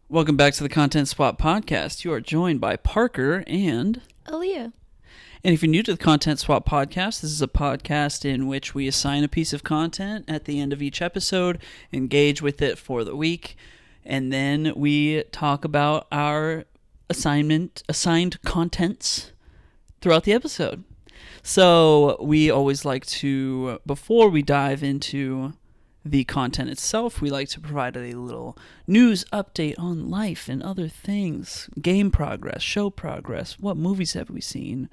Welcome back to the Content Swap Podcast. You are joined by Parker and Aaliyah. And if you're new to the Content Swap Podcast, this is a podcast in which we assign a piece of content at the end of each episode, engage with it for the week, and then we talk about our assigned contents throughout the episode. So we always like to, before we dive into the content itself, we like to provide a little news update on life and other things, game progress, show progress, what movies have we seen,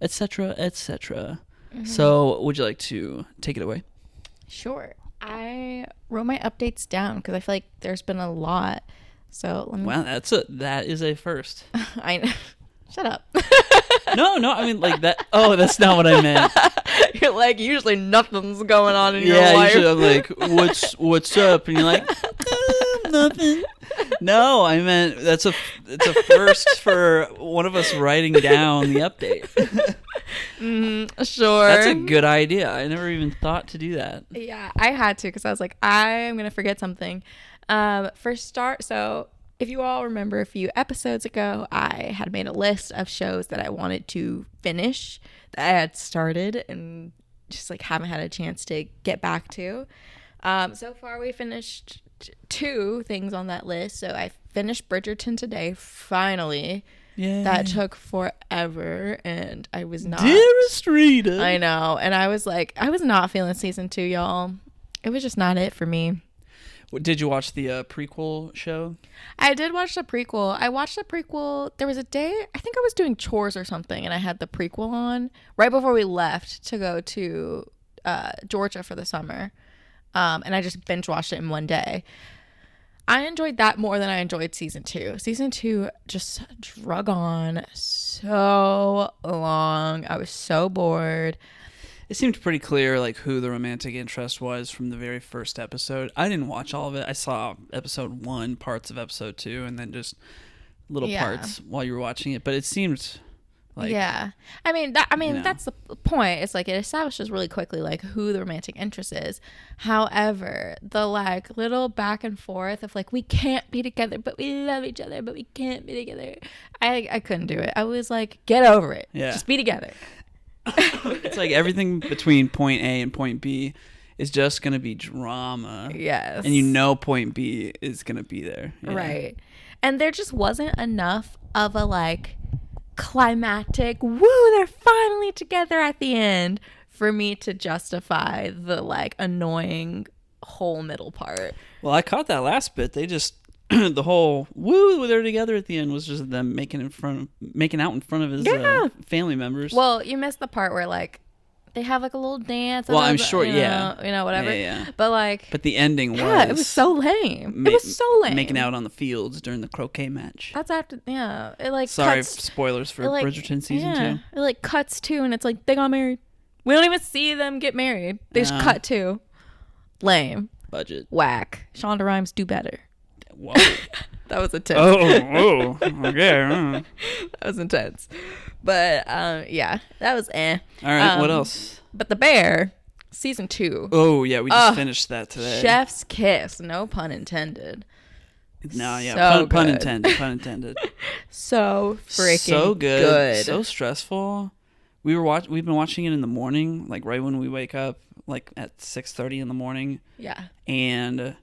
etc., etc. So would you like to take it away? Sure. I wrote my updates down because I feel like there's been a lot. So let me. Wow, that is a first. I know. Shut up. No, I mean like that. Oh, that's not what I meant. You're like, usually nothing's going on in your Yeah, life. usually I'm like, what's up? And you're like, nothing. No, I meant it's a first for one of us writing down the update. Sure. That's a good idea. I never even thought to do that. Yeah, I had to because I was like, I'm going to forget something. For start, so if you all remember a few episodes ago, I had made a list of shows that I wanted to finish that I had started and just like haven't had a chance to get back to. So far, we finished two things on that list. So I finished Bridgerton today, finally. Yeah. That took forever, and I was not. Dearest Rita. I know, and I was like, I was not feeling season 2, y'all. It was just not it for me. Did you watch the prequel show? I did watch the prequel. I watched the prequel. There was a day, I think I was doing chores or something, and I had the prequel on right before we left to go to Georgia for the summer. And I just binge watched it in one day. I enjoyed that more than I enjoyed season 2. Season 2 just drug on so long. I was so bored. It seemed pretty clear like who the romantic interest was from the very first episode. I didn't watch all of it. I saw episode 1, parts of episode 2, and then just little parts while you were watching it. But it seemed like I mean that's the point. It's like it establishes really quickly like who the romantic interest is. However, the like little back and forth of like we can't be together, but we love each other, but we can't be together. I couldn't do it. I was like, get over it. Yeah. Just be together. It's like everything between point A and point B is just going to be drama. Yes. And you know point B is going to be there. Yeah. Right. And there just wasn't enough of a like climactic, woo, they're finally together at the end for me to justify the like annoying whole middle part. Well, I caught that last bit. They just the whole woo, they're together at the end was just them making out in front of his family members. Well, you missed the part where like they have like a little dance. Well, I'm sure, you know, whatever. Yeah. But like, but the ending was it was so lame. It was so lame. Making out on the fields during the croquet match. That's after, it like sorry, cuts, spoilers for like, Bridgerton season 2. It like cuts to, and it's like they got married. We don't even see them get married. They just cut to. Lame. Budget. Whack. Shonda Rhimes, do better. Whoa. That was intense. Oh, okay. That was intense. But yeah, that was All right, what else? But The Bear, season 2. Oh yeah, we just finished that today. Chef's kiss, no pun intended. No, yeah, So pun good. intended. Pun intended. So freaking so good, so stressful. We've been watching it in the morning, like right when we wake up, like at 6:30 in the morning. Yeah. And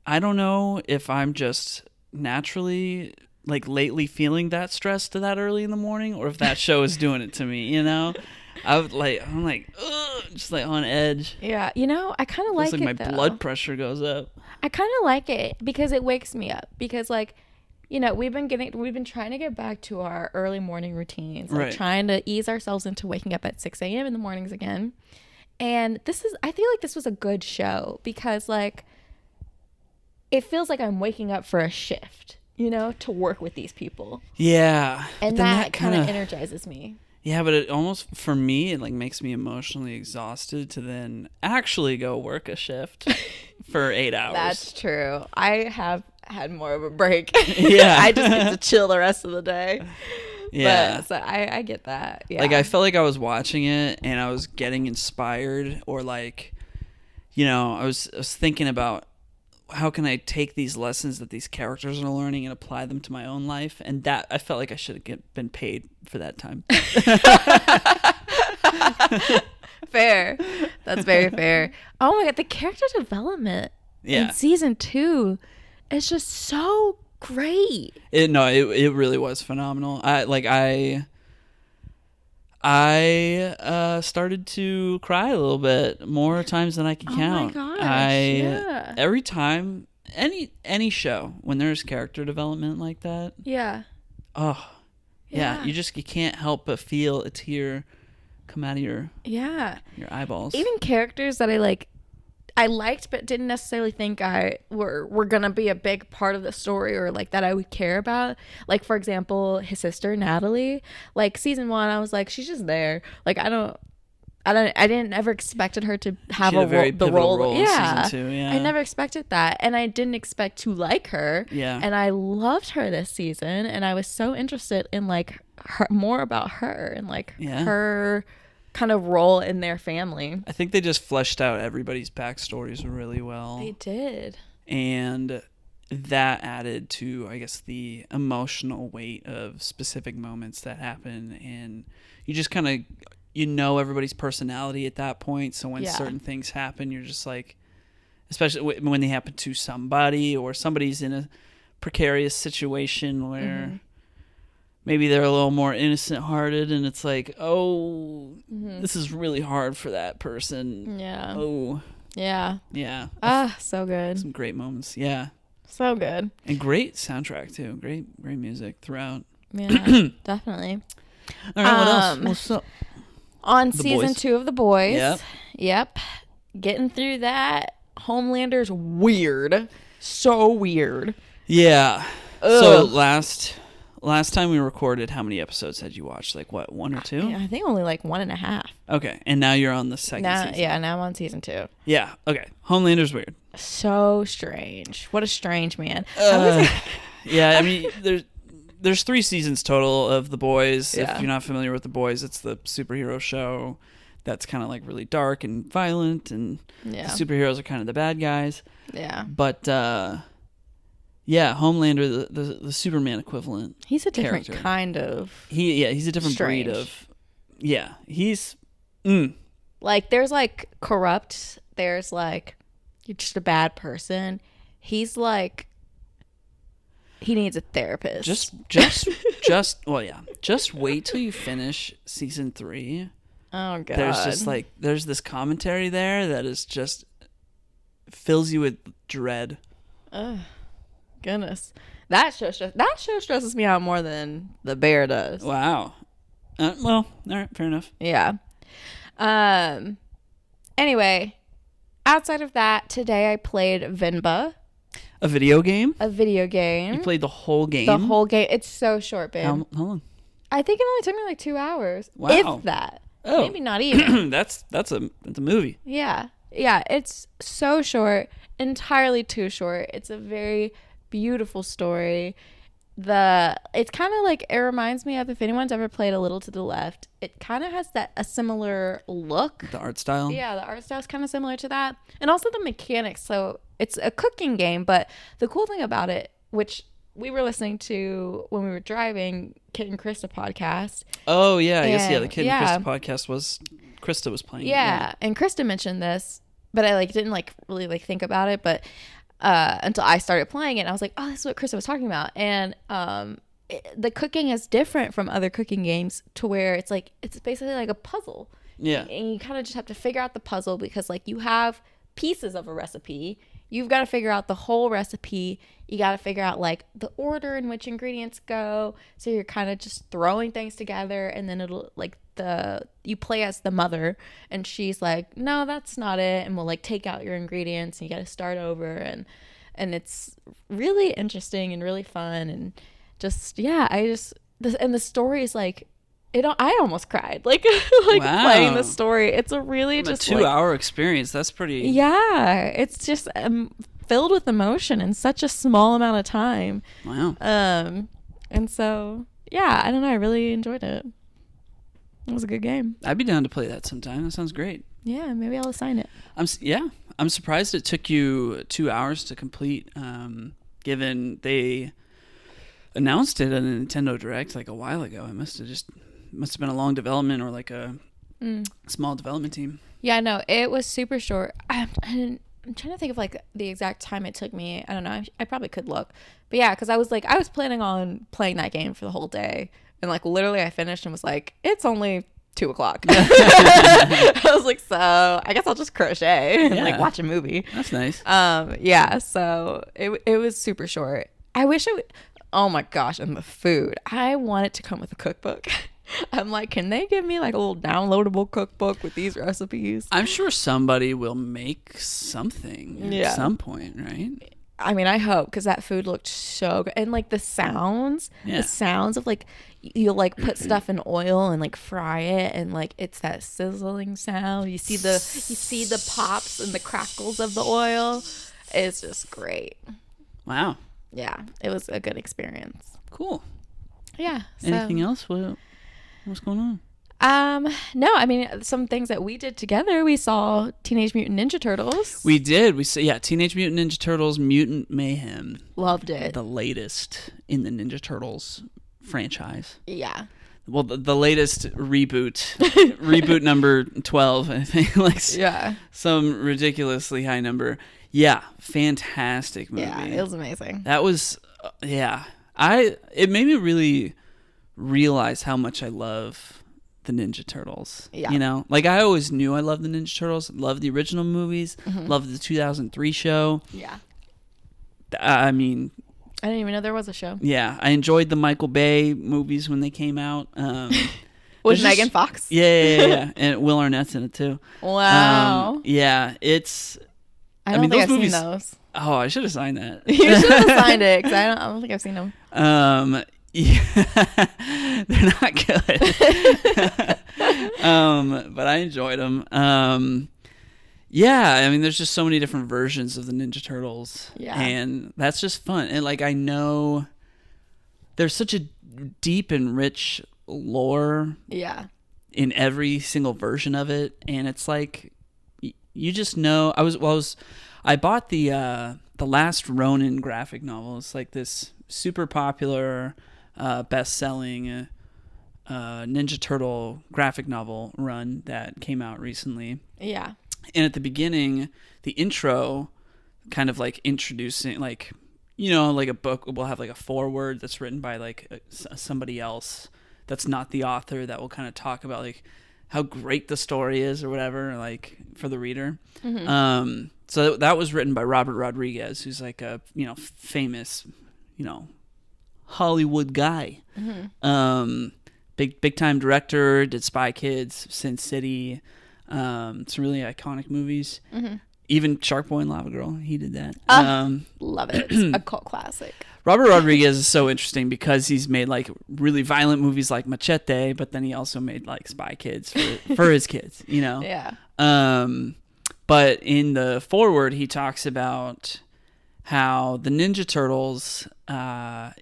I don't know if I'm just naturally like lately feeling that stressed to that early in the morning, or if that show is doing it to me. You know, I'm like, ugh, just like on edge. Yeah, you know, I kind of like it. My though. blood pressure goes up. I kind of like it because it wakes me up. Because like, you know, we've been trying to get back to our early morning routines, like trying to ease ourselves into waking up at 6 a.m. in the mornings again. And I feel like this was a good show because like, it feels like I'm waking up for a shift, you know, to work with these people. Yeah. And that kind of energizes me. Yeah, but it almost, for me, it like makes me emotionally exhausted to then actually go work a shift for 8 hours. That's true. I have had more of a break. Yeah. I just get to chill the rest of the day. Yeah. But, so I get that. Yeah. Like I felt like I was watching it and I was getting inspired, or like, you know, I was thinking about how can I take these lessons that these characters are learning and apply them to my own life? And that I felt like I should have been paid for that time. Fair. That's very fair. Oh my God, the character development in season 2 is just so great. It really was phenomenal. I started to cry a little bit more times than I can count. Oh my gosh. Every time any show when there's character development like that. Yeah. Oh. Yeah, you can't help but feel a tear come out of your eyeballs. Even characters that I liked but didn't necessarily think were gonna be a big part of the story or like that I would care about. Like, for example, his sister Natalie. Like, season 1, I was like, she's just there. Like, I didn't ever expected her to have the role. Yeah. Season 2, yeah. I never expected that, and I didn't expect to like her. Yeah. And I loved her this season, and I was so interested in like more about her and like her kind of role in their family. I think they just fleshed out everybody's backstories really well. They did. And that added to, I guess, the emotional weight of specific moments that happen. And you just kind of, everybody's personality at that point. So when certain things happen, you're just like, especially when they happen to somebody or somebody's in a precarious situation where maybe they're a little more innocent-hearted, and it's like, this is really hard for that person. Yeah. Oh. Yeah. Yeah. So good. Some great moments. Yeah. So good. And great soundtrack, too. Great music throughout. Yeah, definitely. All right, what else? What's up? On season 2 of The Boys. Yep. Getting through that. Homelander's weird. So weird. Yeah. Ugh. So last time we recorded, how many episodes had you watched? Like, what, 1 or 2? I think only like 1.5. Okay, and now you're on the second season. Yeah, now I'm on season 2. Yeah, okay. Homelander's weird. So strange. What a strange man. Yeah, I mean, there's 3 seasons total of The Boys. Yeah. If you're not familiar with The Boys, it's the superhero show that's kind of like really dark and violent, and the superheroes are kind of the bad guys. Yeah. But yeah, Homelander, the Superman equivalent. He's a different character. kind of. He's a different breed of. Yeah, he's. Like, there's like corrupt. There's like, you're just a bad person. He's like, he needs a therapist. Just wait till you finish season 3. Oh God. There's this commentary there that is just fills you with dread. Ugh. Goodness, that show stresses me out more than The Bear does. Wow. Well, all right, fair enough. Yeah. Anyway, outside of that, today I played Vinba. A video game? A video game. You played the whole game? The whole game. It's so short, babe. How long? I think it only took me like 2 hours. Wow. If that. Oh. Maybe not even. That's a movie. Yeah. Yeah, it's so short. Entirely too short. It's a very beautiful story. It's kind of like, it reminds me of, if anyone's ever played A Little to the Left, it kind of has a similar look. The art style? Yeah, the art style is kind of similar to that. And also the mechanics. So it's a cooking game, but the cool thing about it, which we were listening to when we were driving, Kit and Krista podcast. Oh, yeah. The Kit and Krista podcast Krista was playing. Yeah, and Krista mentioned this, but I didn't really think about it, but until I started playing it, I was like, oh, this is what Krista was talking about. And the cooking is different from other cooking games, to where it's basically like a puzzle. Yeah. And you kind of just have to figure out the puzzle, because you have pieces of a recipe. You've got to figure out the whole recipe. You got to figure out the order in which ingredients go. So you're kind of just throwing things together, and then it'll you play as the mother, and she's like, no, that's not it, and we'll take out your ingredients, and you got to start over, and it's really interesting and really fun, and just and the story is I almost cried wow. Playing the story. It's a really just a 2-hour experience. That's pretty. Yeah, it's just filled with emotion in such a small amount of time. Wow. And so yeah, I don't know. I really enjoyed it. It was a good game. I'd be down to play that sometime. That sounds great. Yeah, maybe I'll assign it. I'm surprised it took you 2 hours to complete, given they announced it at a Nintendo Direct like a while ago. It must have been a long development or like a small development team. Yeah, no, it was super short. I'm trying to think of like the exact time it took me. I don't know. I probably could look. But yeah, because I was planning on playing that game for the whole day. And like literally I finished and was like, it's only 2:00. I was like, so I guess I'll just crochet and like watch a movie. That's nice. Yeah, so it was super short. I wish it would. Oh my gosh, and the food. I want it to come with a cookbook. I'm like, can they give me like a little downloadable cookbook with these recipes? I'm sure somebody will make something at some point, right? I mean, I hope, because that food looked so good. And like the sounds of like, you'll like put stuff in oil and like fry it, and like it's that sizzling sound. You see the pops and the crackles of the oil. It's just great. Wow. Yeah, it was a good experience. Cool. Yeah. Anything else? What's going on? No, I mean, some things that we did together. We saw Teenage Mutant Ninja Turtles. We did. We saw, Teenage Mutant Ninja Turtles Mutant Mayhem. Loved it. The latest in the Ninja Turtles franchise. Yeah. Well, the latest reboot, reboot number 12, I think, like some ridiculously high number. Yeah, fantastic movie. Yeah, it was amazing. That was, it made me really realize how much I love the Ninja Turtles. Yeah. You know, like I always knew I loved the Ninja Turtles, loved the original movies, loved the 2003 show. Yeah. I mean, I didn't even know there was a show. Yeah, I enjoyed the Michael Bay movies when they came out. With Megan Fox? Yeah. And Will Arnett's in it too. Wow. Yeah, it's... I don't think I've seen those. Oh, I should have signed that. You should have signed it, because I don't think I've seen them. Yeah, they're not good. But I enjoyed them. Yeah, I mean, there's just so many different versions of the Ninja Turtles. Yeah. And that's just fun. And like, I know there's such a deep and rich lore. Yeah. In every single version of it. And it's like, you just know. I bought the Last Ronin graphic novel. It's like this super popular, best-selling Ninja Turtle graphic novel run that came out recently. Yeah. And at the beginning, the intro kind of like introducing, like, you know, like a book will have like a foreword that's written by like somebody else that's not the author, that will kind of talk about like how great the story is or whatever, like for the reader. So that was written by Robert Rodriguez, who's like a, you know, famous, you know, Hollywood guy. Big time director, did Spy Kids, Sin City, some really iconic movies. Even Shark Boy and Lava Girl, he did that. Love it. It's a cult classic. Robert Rodriguez is so interesting because he's made like really violent movies like Machete, but then he also made like Spy Kids for his kids, you know? Yeah. But in the foreword, he talks about how the Ninja Turtles,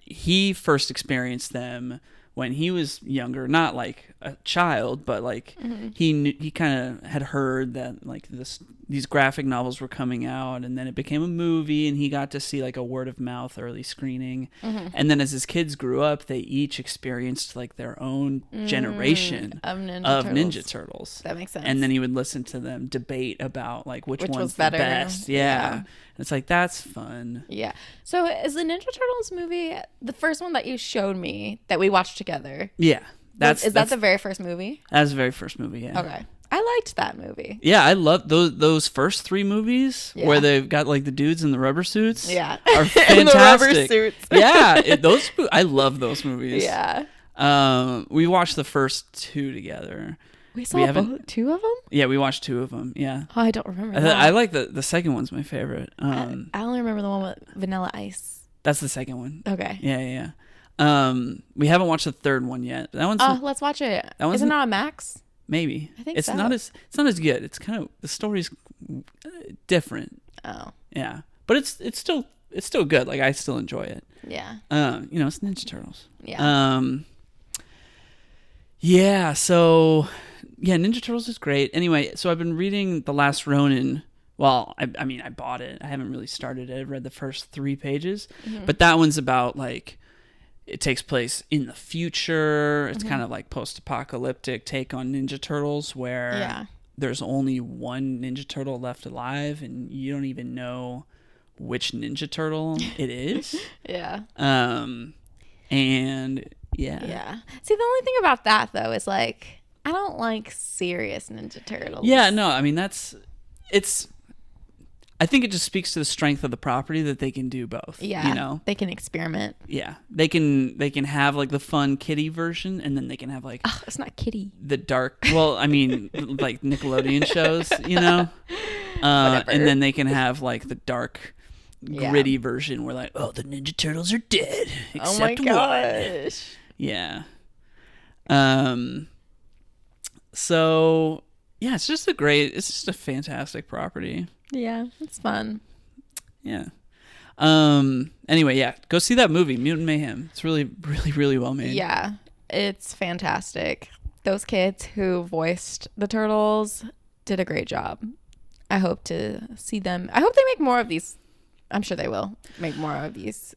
he first experienced them when he was younger, not like a child, but like he kind of had heard that like these graphic novels were coming out, and then it became a movie, and he got to see like a word of mouth early screening. And then as his kids grew up, they each experienced like their own generation of Ninja Turtles. That makes sense. And then he would listen to them debate about like which one's was the better. best. Yeah. It's like, that's fun. Yeah. So is the Ninja Turtles movie the first one that you showed me that we watched together? Yeah. Is that the very first movie? That's the very first movie, yeah. Okay. I liked that movie. Yeah, I love those first three movies where they've got like the dudes in the rubber suits. Yeah. Are fantastic. In the rubber suits. Yeah, I love those movies. Yeah. We watched the first two together. We saw two of them? Yeah, we watched two of them. Yeah. Oh, I don't remember that. I like the second one's my favorite. I only remember the one with Vanilla Ice. That's the second one. Okay. Yeah. We haven't watched the third one yet. That one's let's watch it. Isn't it on Max? Maybe. I think it's so. not as good. It's kind of, the story's different. Oh. Yeah. But it's still good. Like, I still enjoy it. Yeah. You know, it's Ninja Turtles. Yeah. Yeah, so Ninja Turtles is great. Anyway, so I've been reading the Last Ronin well, I mean, I bought it. I haven't really started it. I've read the first 3 pages, but that one's about like, it takes place in the future. It's kind of like post-apocalyptic take on Ninja Turtles, where there's only one Ninja Turtle left alive, and you don't even know which Ninja Turtle it is. And yeah. See, the only thing about that though is like, I don't like serious Ninja Turtles. Yeah, no, I mean I think it just speaks to the strength of the property that they can do both. Yeah, you know, they can experiment. Yeah, they can have like the fun kiddie version, and then they can have like it's not kiddie. The dark. Well, I mean, like Nickelodeon shows, you know, and then they can have like the dark, gritty version where like, oh, the Ninja Turtles are dead. Except oh my gosh. One. Yeah. So yeah, it's just a fantastic property. Yeah, it's fun. Yeah. Anyway, yeah, go see that movie, Mutant Mayhem. It's really, really, really well made. Yeah, it's fantastic. Those kids who voiced the turtles did a great job. I hope to see them. I hope they make more of these. I'm sure they will make more of these.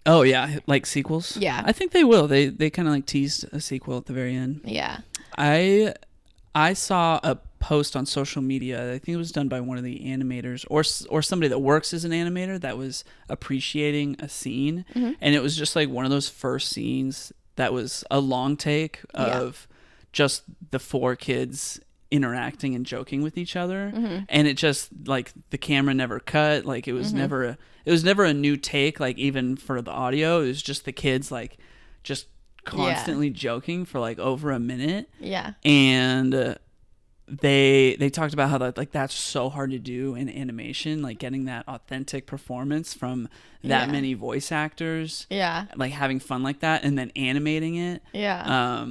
Oh yeah, like sequels. Yeah, I think they will. They kind of like teased a sequel at the very end. Yeah. I saw a post on social media. I think it was done by one of the animators or somebody that works as an animator that was appreciating a scene, and it was just like one of those first scenes that was a long take of just the 4 kids interacting and joking with each other, and it just like the camera never cut. Like it was never a new take. Like even for the audio, it was just the kids like just constantly joking for like over a minute. Yeah. And they talked about how that's so hard to do in animation, like getting that authentic performance from that many voice actors. Yeah. Like having fun like that and then animating it. Yeah.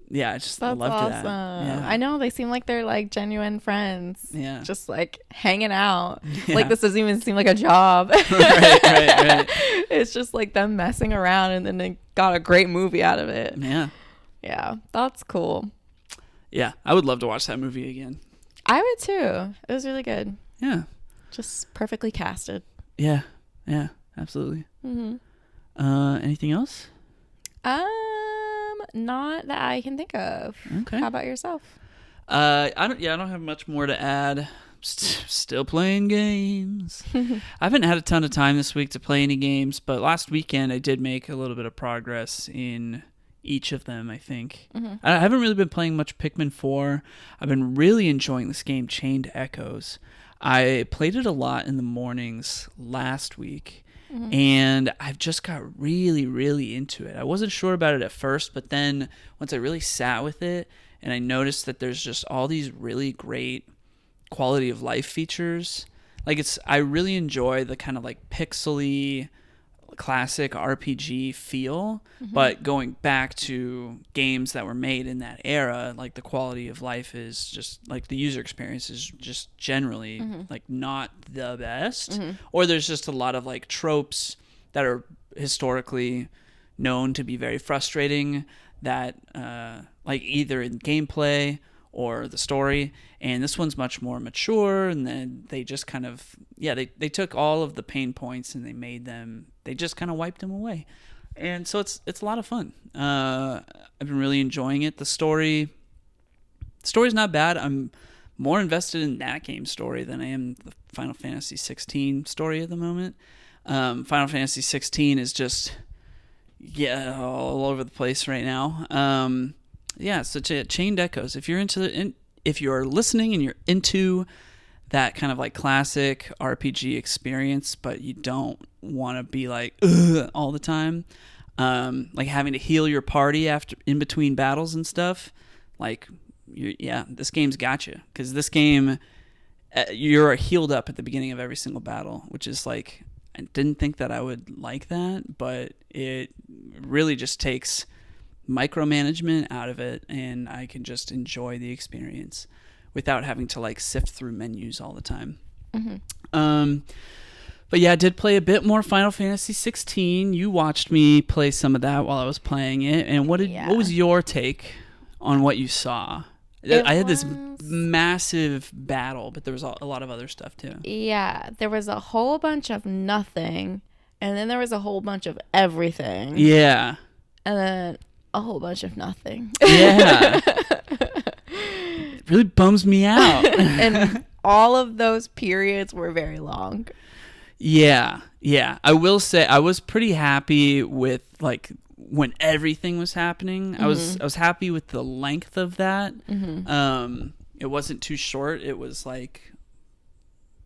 Yeah, I just loved that. Yeah. I know, they seem like they're like genuine friends. Yeah. Just like hanging out. Yeah. Like this doesn't even seem like a job. right. It's just like them messing around, and then they got a great movie out of it. Yeah. Yeah, that's cool. Yeah, I would love to watch that movie again. I would too. It was really good. Yeah. Just perfectly casted. Yeah, absolutely. Anything else? Not that I can think of. Okay. How about yourself? I don't have much more to add. Still playing games. I haven't had a ton of time this week to play any games, but last weekend I did make a little bit of progress in each of them, I think. I haven't really been playing much Pikmin 4. I've been really enjoying this game, Chained Echoes. I played it a lot in the mornings last week, and I've just got really, really into it. I wasn't sure about it at first, but then once I really sat with it and I noticed that there's just all these really great quality of life features. Like I really enjoy the kind of like pixely classic RPG feel, but going back to games that were made in that era, like the quality of life is just like the user experience is just generally like not the best, or there's just a lot of like tropes that are historically known to be very frustrating that like either in gameplay or the story, and this one's much more mature, and then they just kind of they took all of the pain points and they just kind of wiped them away, and so it's a lot of fun. I've been really enjoying it. The story's not bad. I'm more invested in that game's story than I am the Final Fantasy 16 story at the moment. Final Fantasy 16 is just all over the place right now. So Chained Echoes. If you're listening and you're into that kind of like classic RPG experience, but you don't want to be like all the time, like having to heal your party in between battles and stuff, like this game's got you, because this game you're healed up at the beginning of every single battle, which is like, I didn't think that I would like that, but it really just takes micromanagement out of it, and I can just enjoy the experience without having to like sift through menus all the time. But yeah, I did play a bit more Final Fantasy 16. You watched me play some of that while I was playing it, and what was your take on what you saw? I had this massive battle, but there was a lot of other stuff too. Yeah, there was a whole bunch of nothing, and then there was a whole bunch of everything. Yeah. And then a whole bunch of nothing. Yeah. It really bums me out. And all of those periods were very long. Yeah. Yeah. I will say I was pretty happy with like when everything was happening. I was happy with the length of that. It wasn't too short. It was like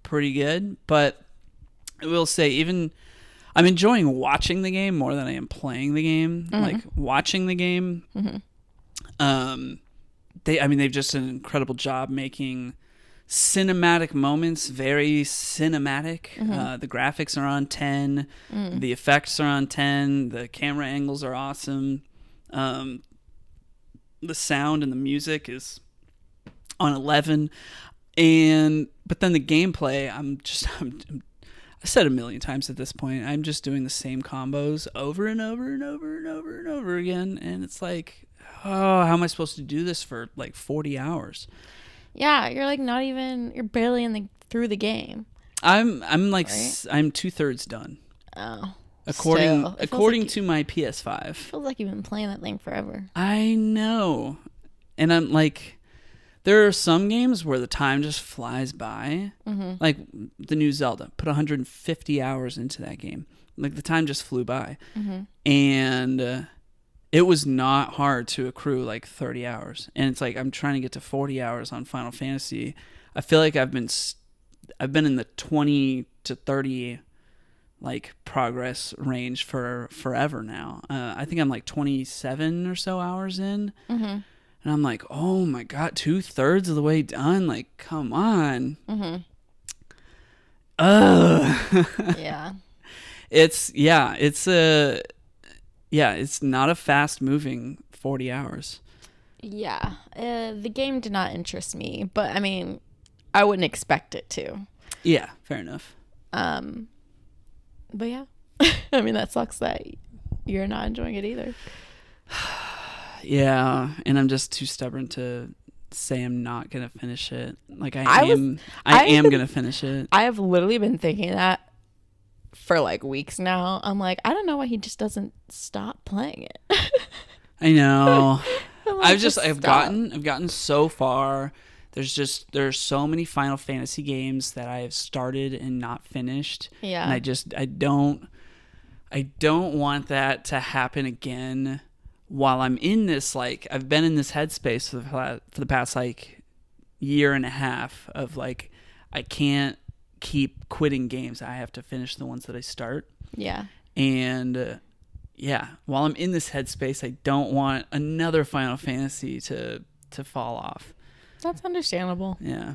pretty good, but I will say even I'm enjoying watching the game more than I am playing the game. Like watching the game. They've just done an incredible job making cinematic moments very cinematic. The graphics are on 10. The effects are on 10. The camera angles are awesome. The sound and the music is on 11. But then the gameplay, I said a million times at this point, I'm just doing the same combos over and over and over and over and over again, and it's like, oh, how am I supposed to do this for like 40 hours? Yeah, you're like you're barely through the game. I'm like right? I'm 2/3 done. Oh. According to my PS5. Feels like you've been playing that thing forever. I know. And I'm like, there are some games where the time just flies by. Like the new Zelda. Put 150 hours into that game. Like the time just flew by. And it was not hard to accrue like 30 hours. And it's like I'm trying to get to 40 hours on Final Fantasy. I feel like I've been in the 20 to 30 like progress range for forever now. I think I'm like 27 or so hours in. And I'm like, oh my God, 2/3 of the way done. Like, come on. Yeah. It's not a fast moving 40 hours. Yeah. The game did not interest me, but I mean, I wouldn't expect it to. Yeah, fair enough. But yeah. I mean, that sucks that you're not enjoying it either. Yeah, and I'm just too stubborn to say I'm not gonna finish it. Like I am gonna finish it. I have literally been thinking that for like weeks now. I'm like, I don't know why he just doesn't stop playing it. I know. Like, I've gotten so far. There's so many Final Fantasy games that I have started and not finished. Yeah. And I don't want that to happen again. While I'm in this, like, I've been in this headspace for the past, like, year and a half of, like, I can't keep quitting games. I have to finish the ones that I start. Yeah. And, while I'm in this headspace, I don't want another Final Fantasy to fall off. That's understandable. Yeah.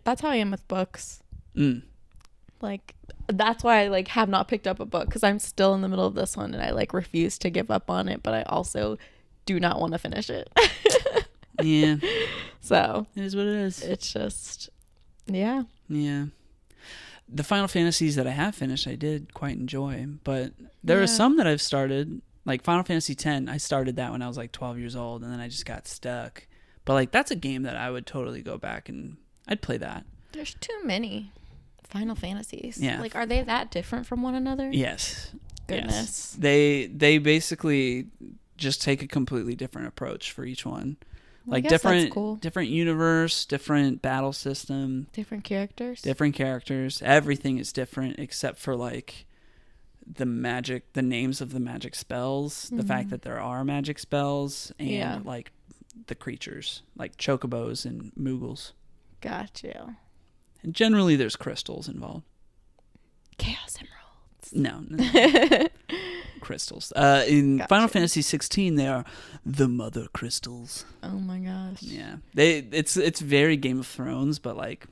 That's how I am with books. Like, that's why I like have not picked up a book, because I'm still in the middle of this one and I like refuse to give up on it, but I also do not want to finish it. Yeah. So it is what it is. It's just, yeah. The Final Fantasies that I have finished, I did quite enjoy, but there are some that I've started, like Final Fantasy X. I started that when I was like 12 years old, and then I just got stuck. But like that's a game that I would totally go back and I'd play that. There's too many Final Fantasies. Yeah. Like, are they that different from one another? Yes. Goodness. Yes. They basically just take a completely different approach for each one. Well, like different universe, different battle system, different characters. Everything is different except for like the names of the magic spells, the fact that there are magic spells, and like the creatures, like chocobos and moogles. Gotcha. And generally there's crystals involved. Chaos Emeralds. No. Crystals. In Final Fantasy 16, they are the Mother Crystals. Oh my gosh. Yeah. It's very Game of Thrones, but like,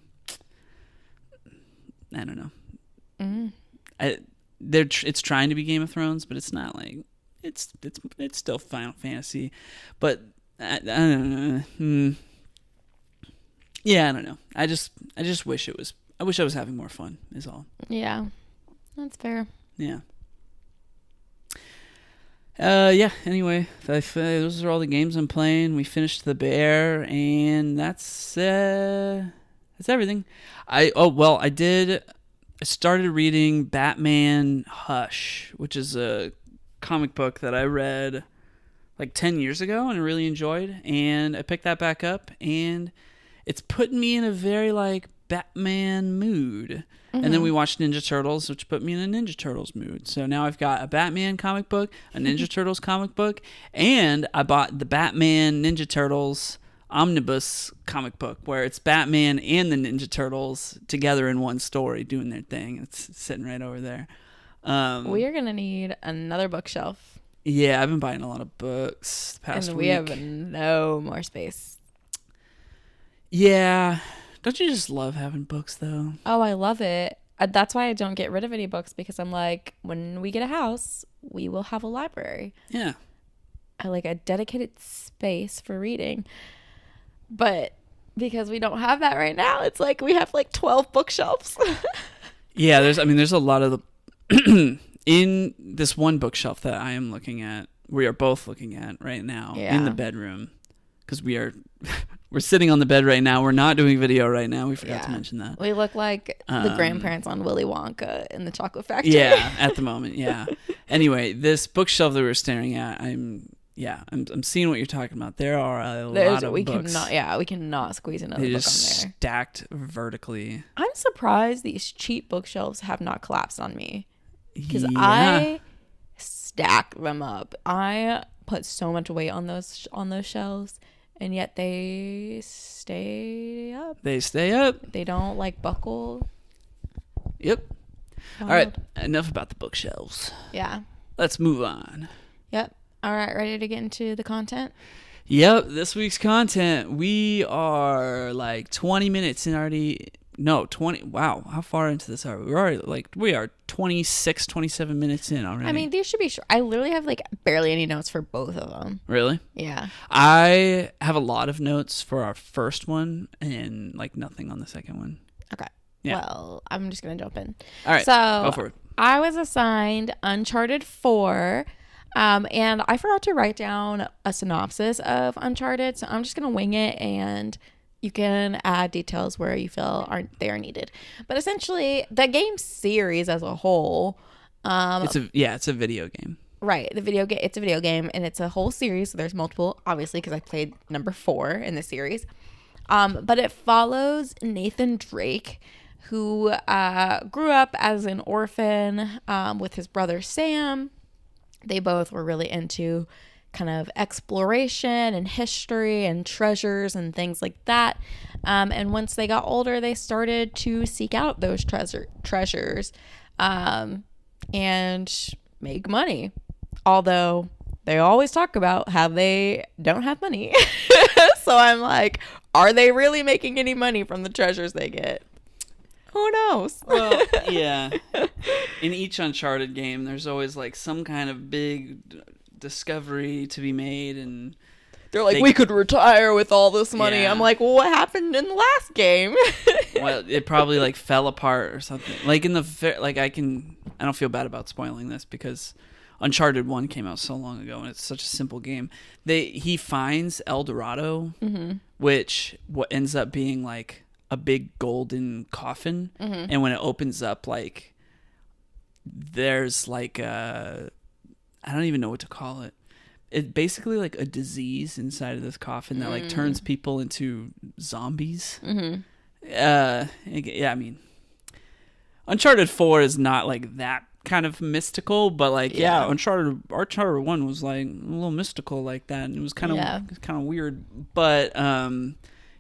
I don't know. It's trying to be Game of Thrones, but it's not like, it's still Final Fantasy, but I don't know. Yeah, I don't know. I just wish I was having more fun is all. Yeah. That's fair. Yeah. Yeah. Anyway, those are all the games I'm playing. We finished The Bear, and that's everything. I started reading Batman Hush, which is a comic book that I read like 10 years ago and really enjoyed, and I picked that back up, and it's putting me in a very like Batman mood. And then we watched Ninja Turtles, which put me in a Ninja Turtles mood. So now I've got a Batman comic book, a Ninja Turtles comic book, and I bought the Batman Ninja Turtles omnibus comic book where it's Batman and the Ninja Turtles together in one story doing their thing. It's sitting right over there. We are going to need another bookshelf. Yeah, I've been buying a lot of books the past and week. And we have no more space. Yeah. Don't you just love having books, though? Oh, I love it. That's why I don't get rid of any books, because I'm like, when we get a house, we will have a library. Yeah. I like a dedicated space for reading. But because we don't have that right now, it's like we have like 12 bookshelves. Yeah, there's a lot of the... in this one bookshelf that I am looking at, we are both looking at right now in the bedroom, because we're sitting on the bed right now. We're not doing video right now. We forgot to mention that. We look like the grandparents on Willy Wonka in the Chocolate Factory. Yeah, at the moment, yeah. Anyway, this bookshelf that we're staring at, I'm seeing what you're talking about. There are a lot of books. We cannot squeeze another book on there. Stacked vertically. I'm surprised these cheap bookshelves have not collapsed on me, because I stack them up. I put so much weight on those shelves, and yet they stay up. They stay up. They don't like buckle. Yep. All right. Enough about the bookshelves. Yeah. Let's move on. Yep. All right. Ready to get into the content? Yep. This week's content. We are like 20 minutes in already. No, 20. Wow. How far into this are we? We are 26, 27 minutes in already. I mean, these should be short. I literally have like barely any notes for both of them. Really? Yeah. I have a lot of notes for our first one and like nothing on the second one. Okay. Yeah. Well, I'm just going to jump in. All right. So go for it. I was assigned Uncharted 4. And I forgot to write down a synopsis of Uncharted. So I'm just going to wing it, and you can add details where you feel they are needed. But essentially, the game series as a whole, it's a video game. Right, it's a video game, and it's a whole series. So there's multiple, obviously, because I played number 4 in the series. But it follows Nathan Drake, who grew up as an orphan with his brother Sam. They both were really into kind of exploration and history and treasures and things like that. And once they got older, they started to seek out those treasures and make money. Although they always talk about how they don't have money. So I'm like, are they really making any money from the treasures they get? Who knows? Well, yeah. In each Uncharted game, there's always like some kind of big discovery to be made, and they're like, we could retire with all this money. Yeah. I'm like, well, what happened in the last game? Well, it probably like fell apart or something. Like I don't feel bad about spoiling this because Uncharted 1 came out so long ago, and it's such a simple game. He finds El Dorado, which what ends up being like a big golden coffin, and when it opens up, like there's like I don't even know what to call it. It's basically like a disease inside of this coffin that like turns people into zombies. Yeah, I mean, Uncharted 4 is not like that kind of mystical, but like Uncharted 1 was like a little mystical like that, and it was kind of weird. But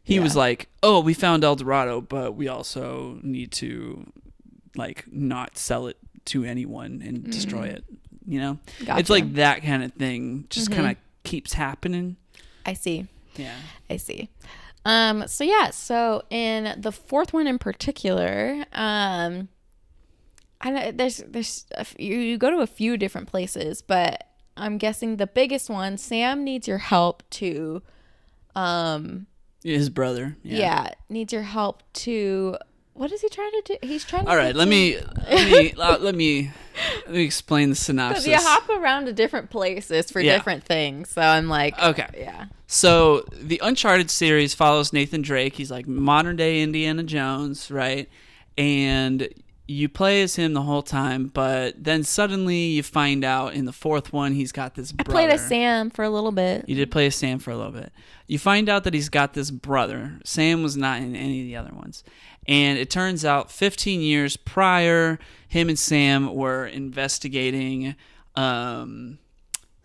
he was like, oh, we found El Dorado, but we also need to like not sell it to anyone and destroy it. You know, Gotcha. It's like that kind of thing just kind of keeps happening. I see. Yeah, I see. So in the fourth one in particular, you go to a few different places, but I'm guessing the biggest one, Sam needs your help to, his brother, needs your help to What is he trying to do? He's trying to. All right, let me explain the synopsis. Because you hop around to different places for different things. So I'm like, okay, yeah. So the Uncharted series follows Nathan Drake. He's like modern day Indiana Jones, right? And you play as him the whole time, but then suddenly you find out in the fourth one he's got this brother. I played as Sam for a little bit. You did play as Sam for a little bit. You find out that he's got this brother. Sam was not in any of the other ones. And it turns out 15 years prior, him and Sam were investigating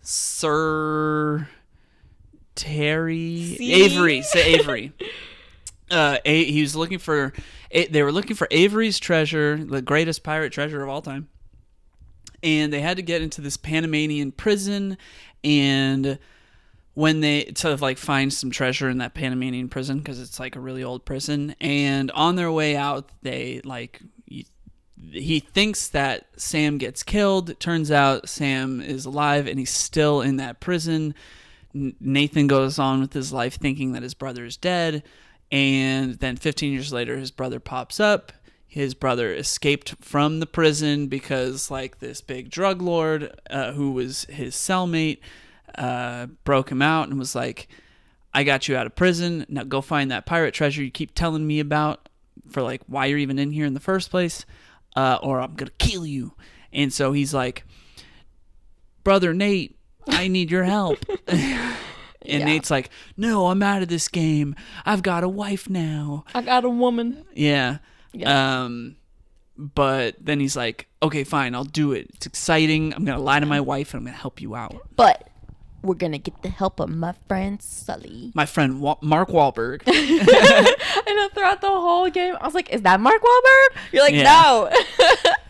Sir Terry Avery. Say Avery. He was looking for. They were looking for Avery's treasure, the greatest pirate treasure of all time, and they had to get into this Panamanian prison. And when they sort of like find some treasure in that Panamanian prison, because it's like a really old prison, and on their way out, they like. He thinks that Sam gets killed. It turns out Sam is alive and he's still in that prison. Nathan goes on with his life thinking that his brother is dead. And then 15 years later, his brother pops up. His brother escaped from the prison because like this big drug lord who was his cellmate broke him out and was like, I got you out of prison. Now go find that pirate treasure you keep telling me about for like why you're even in here in the first place. Or I'm going to kill you. And so he's like, Brother Nate, I need your help. And Nate's like, no, I'm out of this game. I've got a wife now. I got a woman. Yeah. But then he's like, okay, fine, I'll do it. It's exciting. I'm going to lie to my wife and I'm going to help you out. But we're going to get the help of my friend Sully. My friend Mark Wahlberg. I know throughout the whole game, I was like, is that Mark Wahlberg? You're like, no.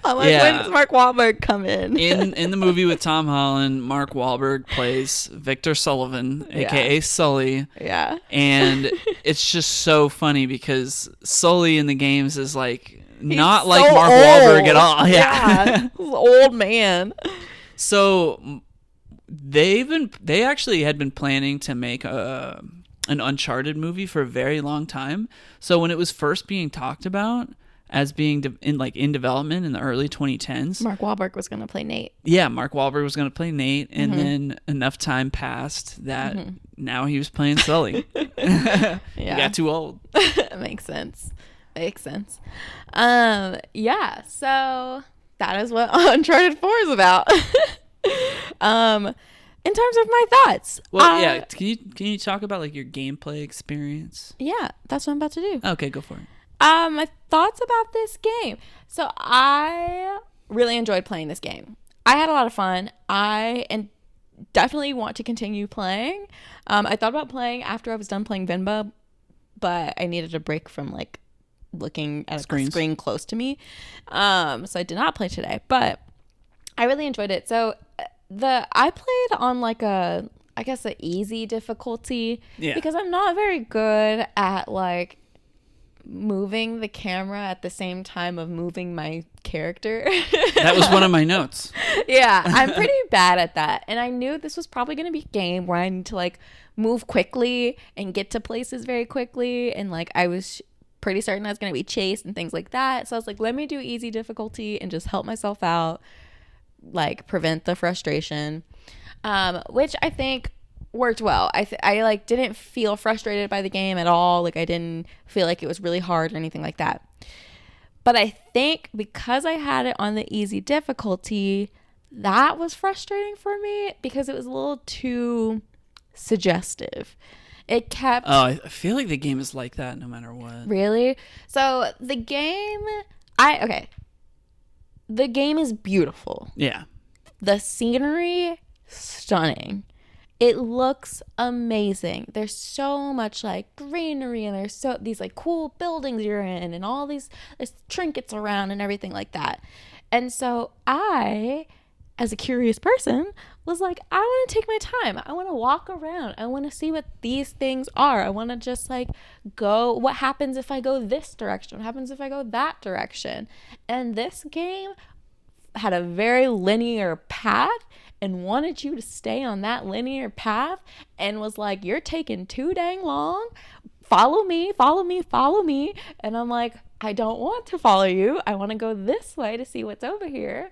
I'm like, when does Mark Wahlberg come in? In the movie with Tom Holland, Mark Wahlberg plays Victor Sullivan, a.k.a. Sully. Yeah. And it's just so funny because Sully in the games is like, not so like Mark old. Wahlberg at all. Yeah. He's an old man. So they actually had been planning to make an Uncharted movie for a very long time. So when it was first being talked about as being in development in the early 2010s, Mark Wahlberg was going to play Nate. Yeah, Mark Wahlberg was going to play Nate, and then enough time passed that now he was playing Sully. He got too old. Makes sense. Yeah, so that is what Uncharted 4 is about. In terms of my thoughts. Well, can you talk about like your gameplay experience? Yeah, that's what I'm about to do. Okay, go for it. My thoughts about this game. So I really enjoyed playing this game. I had a lot of fun. I definitely want to continue playing. I thought about playing after I was done playing Vinba, but I needed a break from like looking at a screen close to me. So I did not play today, but I really enjoyed it. So I played on like an easy difficulty because I'm not very good at like moving the camera at the same time of moving my character. That was one of my notes. Yeah, I'm pretty bad at that. And I knew this was probably going to be a game where I need to like move quickly and get to places very quickly. And like I was pretty certain I was going to be chased and things like that. So I was like, let me do easy difficulty and just help myself out, like prevent the frustration, which I think worked well. I like didn't feel frustrated by the game at all. Like I didn't feel like it was really hard or anything like that. But I think because I had it on the easy difficulty, that was frustrating for me because it was a little too suggestive. It kept... Oh, I feel like the game is like that no matter what. Really? So the game... The game is beautiful. Yeah. The scenery, stunning. It looks amazing. There's so much like greenery and there's these like cool buildings you're in and all there's trinkets around and everything like that. And so I, as a curious person, was like, I want to take my time. I want to walk around. I want to see what these things are. I want to just like go, what happens if I go this direction? What happens if I go that direction? And this game had a very linear path and wanted you to stay on that linear path and was like, you're taking too dang long. Follow me. And I'm like, I don't want to follow you. I want to go this way to see what's over here.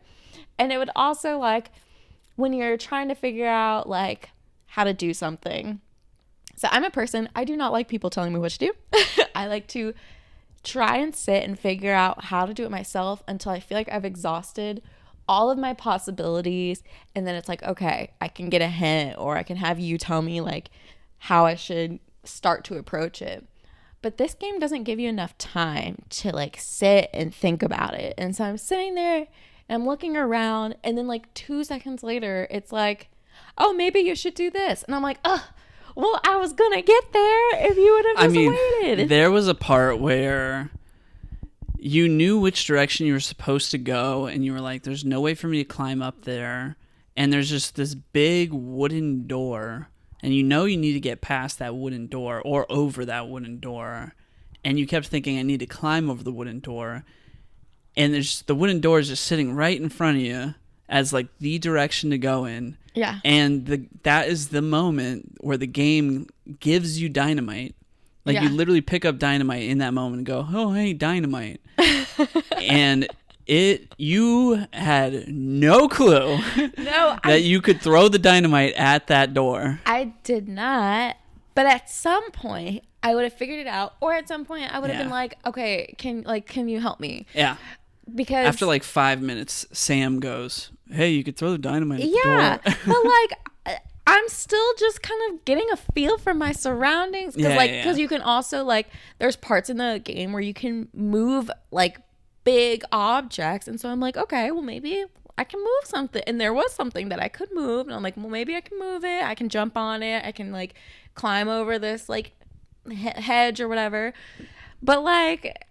And it would also, like, when you're trying to figure out, like, how to do something. So I'm a person, I do not like people telling me what to do. I like to try and sit and figure out how to do it myself until I feel like I've exhausted all of my possibilities. And then it's like, okay, I can get a hint, or I can have you tell me, like, how I should start to approach it. But this game doesn't give you enough time to, like, sit and think about it. And so I'm sitting there and I'm looking around, and then, like, 2 seconds later, it's like, oh, maybe you should do this. And I'm like, ugh. Well, I was going to get there if you would have just waited. There was a part where you knew which direction you were supposed to go, and you were like, there's no way for me to climb up there. And there's just this big wooden door, and you know you need to get past that wooden door or over that wooden door. And you kept thinking, I need to climb over the wooden door. And the wooden door is just sitting right in front of you as, like, the direction to go in. Yeah. And that is the moment where the game gives you dynamite. Like, you literally pick up dynamite in that moment and go, oh, hey, dynamite. And you had no clue that you could throw the dynamite at that door. I did not. But at some point, I would have figured it out. Or at some point, I would have been like, okay, can you help me? Yeah. Because after, like, 5 minutes, Sam goes, hey, you could throw the dynamite at the door. But, like, I'm still just kind of getting a feel for my surroundings. Because you can also, like, there's parts in the game where you can move, like, big objects. And so I'm like, okay, well, maybe I can move something. And there was something that I could move. And I'm like, well, maybe I can move it. I can jump on it. I can, like, climb over this, like, hedge or whatever. But, like,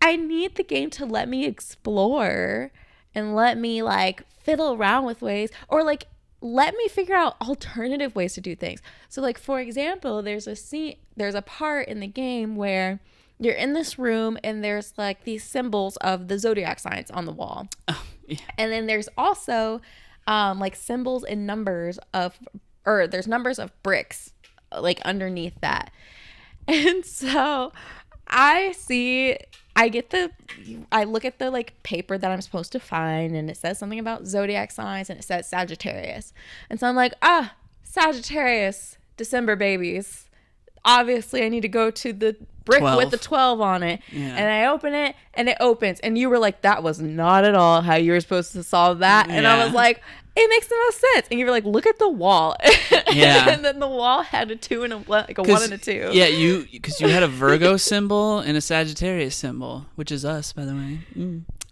I need the game to let me explore and let me, like, fiddle around with ways, or, like, let me figure out alternative ways to do things. So, like, for example, there's a part in the game where you're in this room and there's, like, these symbols of the zodiac signs on the wall. Oh, yeah. And then there's also like symbols and numbers there's numbers of bricks, like, underneath that. And so I look at the, like, paper that I'm supposed to find, and it says something about zodiac signs, and it says Sagittarius. And so I'm like, Sagittarius, December babies. Obviously, I need to go to the brick 12. with the 12 on it. Yeah. And I open it, and it opens. And you were like, that was not at all how you were supposed to solve that. And I was like, it makes the most sense. And you were like, look at the wall. Yeah. And then the wall had a 2 and a 1, like a 1 and a 2. Yeah, because you had a Virgo symbol and a Sagittarius symbol, which is us, by the way.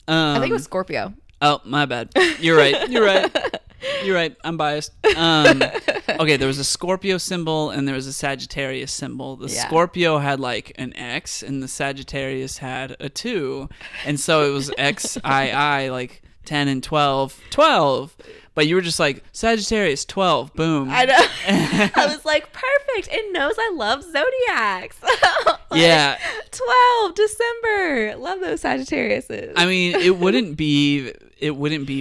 I think it was Scorpio. Oh, my bad. You're right. You're right. I'm biased. Okay, there was a Scorpio symbol and there was a Sagittarius symbol. The Scorpio had, like, an X, and the Sagittarius had a 2. And so it was XII, like 10 and 12. But you were just like, Sagittarius, 12, boom. I know. I was like, perfect. It knows I love zodiacs. Yeah. 12, December. Love those Sagittariuses. I mean, it wouldn't be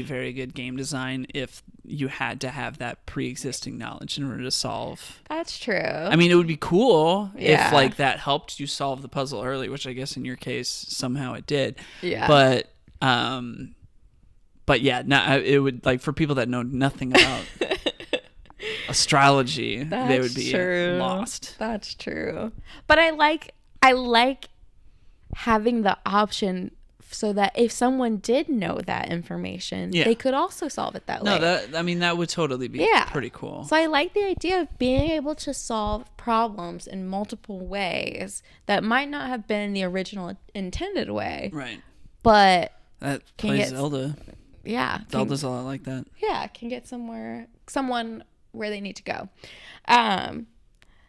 very good game design if you had to have that pre-existing knowledge in order to solve. That's true. I mean, it would be cool if, like, that helped you solve the puzzle early, which I guess in your case somehow it did. Yeah. But yeah, no, it would, like, for people that know nothing about astrology, they would be lost. That's true. But I like having the option so that if someone did know that information, they could also solve it that way. No, that would totally be pretty cool. So I like the idea of being able to solve problems in multiple ways that might not have been the original intended way. Right. But that plays Zelda. Yeah. Zelda's a lot like that. Yeah, can get someone where they need to go.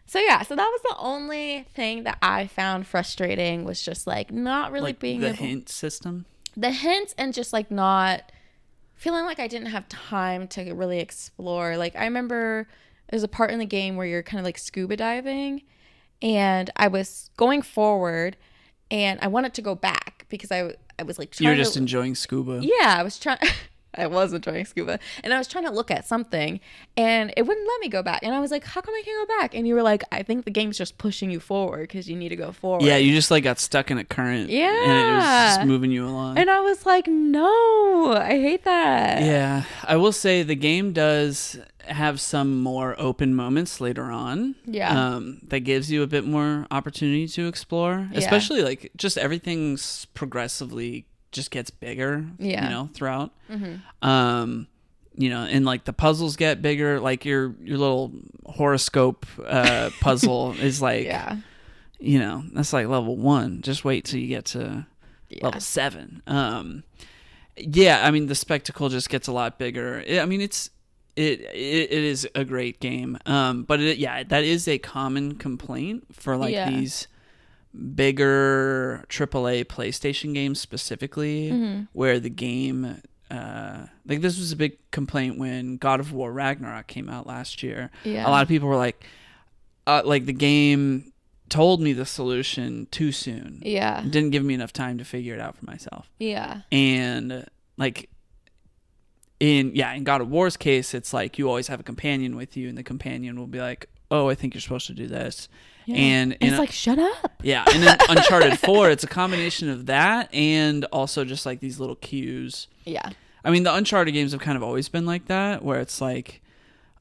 So that was the only thing that I found frustrating, was just, like, not really, like, being the hint system. The hints, and just, like, not feeling like I didn't have time to really explore. Like, I remember there's a part in the game where you're kind of, like, scuba diving, and I was going forward and I wanted to go back because I was like, you were just enjoying scuba. Yeah, I was trying. I was enjoying scuba. And I was trying to look at something and it wouldn't let me go back. And I was like, how come I can't go back? And you were like, I think the game's just pushing you forward because you need to go forward. Yeah, you just like got stuck in a current. Yeah. And it was just moving you along. And I was like, no, I hate that. Yeah. I will say the game does have some more open moments later on. Yeah. That gives you a bit more opportunity to explore. Yeah. Especially like just everything's progressively just gets bigger, Yeah. you know, throughout. Mm-hmm. You know, and like the puzzles get bigger. Like your little horoscope puzzle is like, Yeah. you know, that's like level 1. Just wait till you get to level 7. Yeah, I mean the spectacle just gets a lot bigger. I mean it is a great game. But that is a common complaint for like these bigger AAA PlayStation games specifically, where the game like this was a big complaint when God of War Ragnarok came out last year. A lot of people were like the game told me the solution too soon. Yeah. It didn't give me enough time to figure it out for myself. Yeah. And like in God of War's case, it's like you always have a companion with you and the companion will be like, oh, I think you're supposed to do this. Yeah. And it's like, shut up. Yeah. And then Uncharted 4, it's a combination of that and also just like these little cues. Yeah. I mean, the Uncharted games have kind of always been like that, where it's like,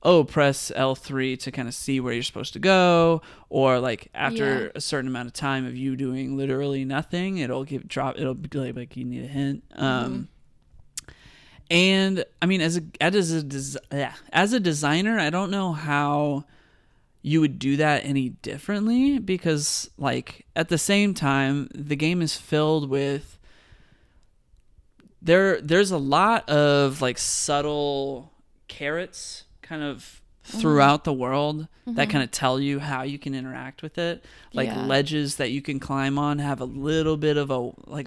oh, press L3 to kind of see where you're supposed to go. Or like after a certain amount of time of you doing literally nothing, it'll be like you need a hint. And I mean, as a designer, I don't know how you would do that any differently, because like at the same time the game is filled with there's a lot of like subtle carrots kind of throughout the world that kind of tell you how you can interact with it. Like ledges that you can climb on have a little bit of a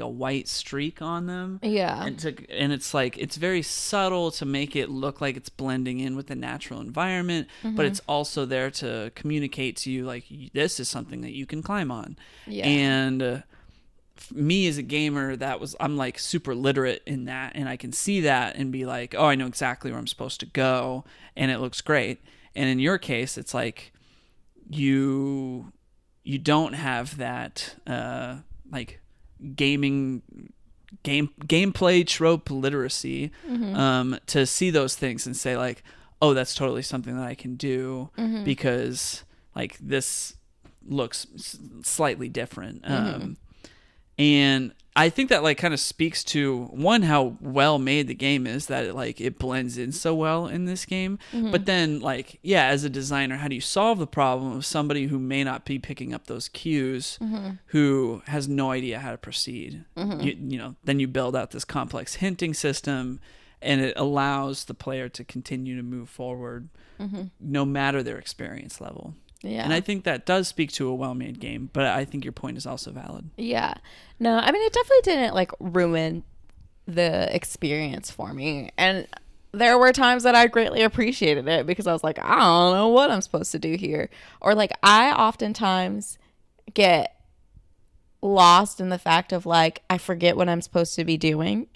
white streak on them. Yeah. And it's like it's very subtle to make it look like it's blending in with the natural environment, but it's also there to communicate to you like this is something that you can climb on. Yeah. And me as a gamer, I'm like super literate in that, and I can see that and be like, oh, I know exactly where I'm supposed to go, and it looks great. And in your case, it's like you don't have that like gameplay trope literacy to see those things and say like, oh, that's totally something that I can do because like this looks slightly different. And I think that like kind of speaks to one, how well made the game is, that it blends in so well in this game. But then like, as a designer, how do you solve the problem of somebody who may not be picking up those cues, who has no idea how to proceed? You know, then you build out this complex hinting system, and it allows the player to continue to move forward no matter their experience level. Yeah. And I think that does speak to a well-made game, but I think your point is also valid. Yeah. No, I mean, it definitely didn't like ruin the experience for me. And there were times that I greatly appreciated it because I was like, I don't know what I'm supposed to do here. Or like I oftentimes get lost in the fact of like, I forget what I'm supposed to be doing.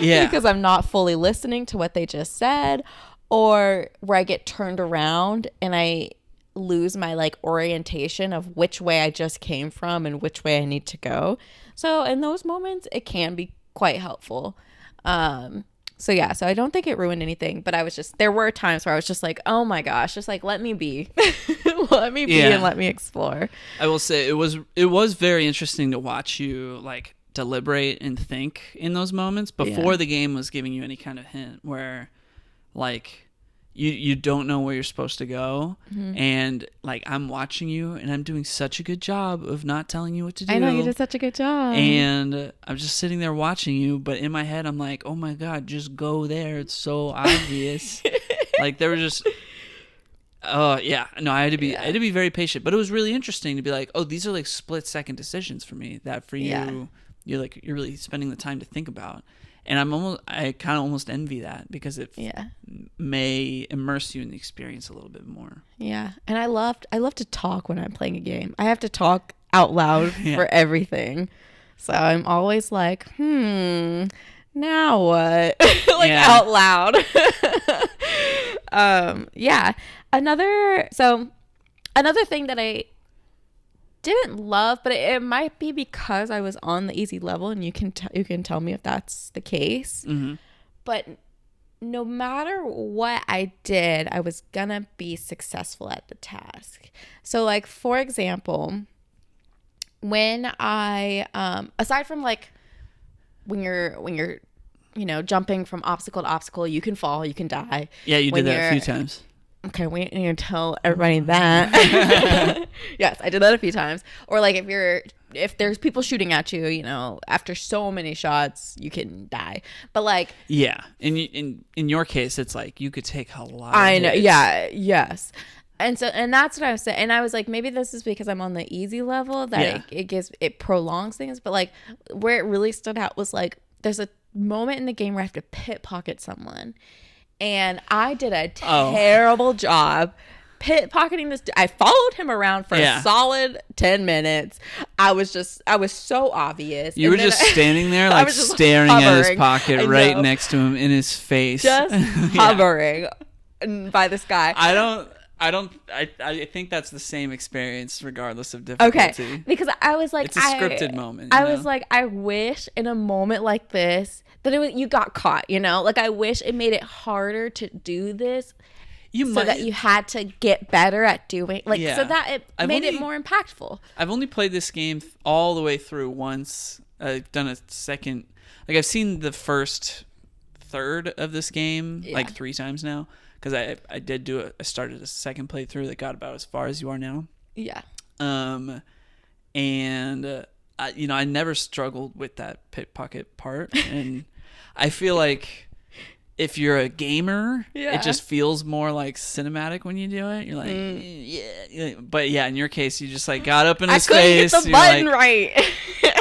Because I'm not fully listening to what they just said. Or where I get turned around and I lose my like orientation of which way I just came from and which way I need to go. So in those moments, it can be quite helpful. So I don't think it ruined anything, but there were times where I was just like, oh my gosh, just like, let me be, let me be and let me explore. I will say it was very interesting to watch you like deliberate and think in those moments before the game was giving you any kind of hint where like you don't know where you're supposed to go, and like I'm watching you and I'm doing such a good job of not telling you what to do. I know you did such a good job, and I'm just sitting there watching you, but in my head I'm like, oh my god, just go there, it's so obvious. Like there were just I had to be very patient, but it was really interesting to be like, oh, these are like split second decisions for me that for you you're really spending the time to think about. And I kind of almost envy that because it may immerse you in the experience a little bit more. Yeah. And I love to talk when I'm playing a game. I have to talk out loud for everything. So I'm always like, now what? Like Yeah. out loud. Yeah. Another thing that I didn't love, but it might be because I was on the easy level, and you can tell me if that's the case. Mm-hmm. But no matter what I did, I was gonna be successful at the task. So, like, for example, when I aside from like when you're jumping from obstacle to obstacle, you can fall, you can die. Yeah, you did that a few times. Okay, we need to tell everybody that. Yes, I did that a few times. Or like if there's people shooting at you, after so many shots, you can die. But like, yeah, in your case, it's like you could take a lot. I know. Yeah. Yes. And that's what I was saying. And I was like, maybe this is because I'm on the easy level that it prolongs things. But like, where it really stood out was like, there's a moment in the game where I have to pickpocket someone. And I did a terrible job pickpocketing this. I followed him around for a solid 10 minutes. I was so obvious. You were just standing there, like staring at his pocket right next to him in his face. Just hovering by this guy. I think that's the same experience regardless of difficulty. Okay. Because I was like, it's a scripted moment. I was like, I wish in a moment like this that you got caught, like I wish it made it harder to do this that you had to get better at doing so that it made it more impactful. I've only played this game all the way through once. I've done a second, like I've seen the first third of this game like 3 times now, because I started a second playthrough that got about as far as you are now. Yeah. I never struggled with that pickpocket part, and I feel like if you're a gamer, it just feels more like cinematic when you do it. You're like, yeah. But yeah, in your case, you just like got up in his face. I couldn't get the button right.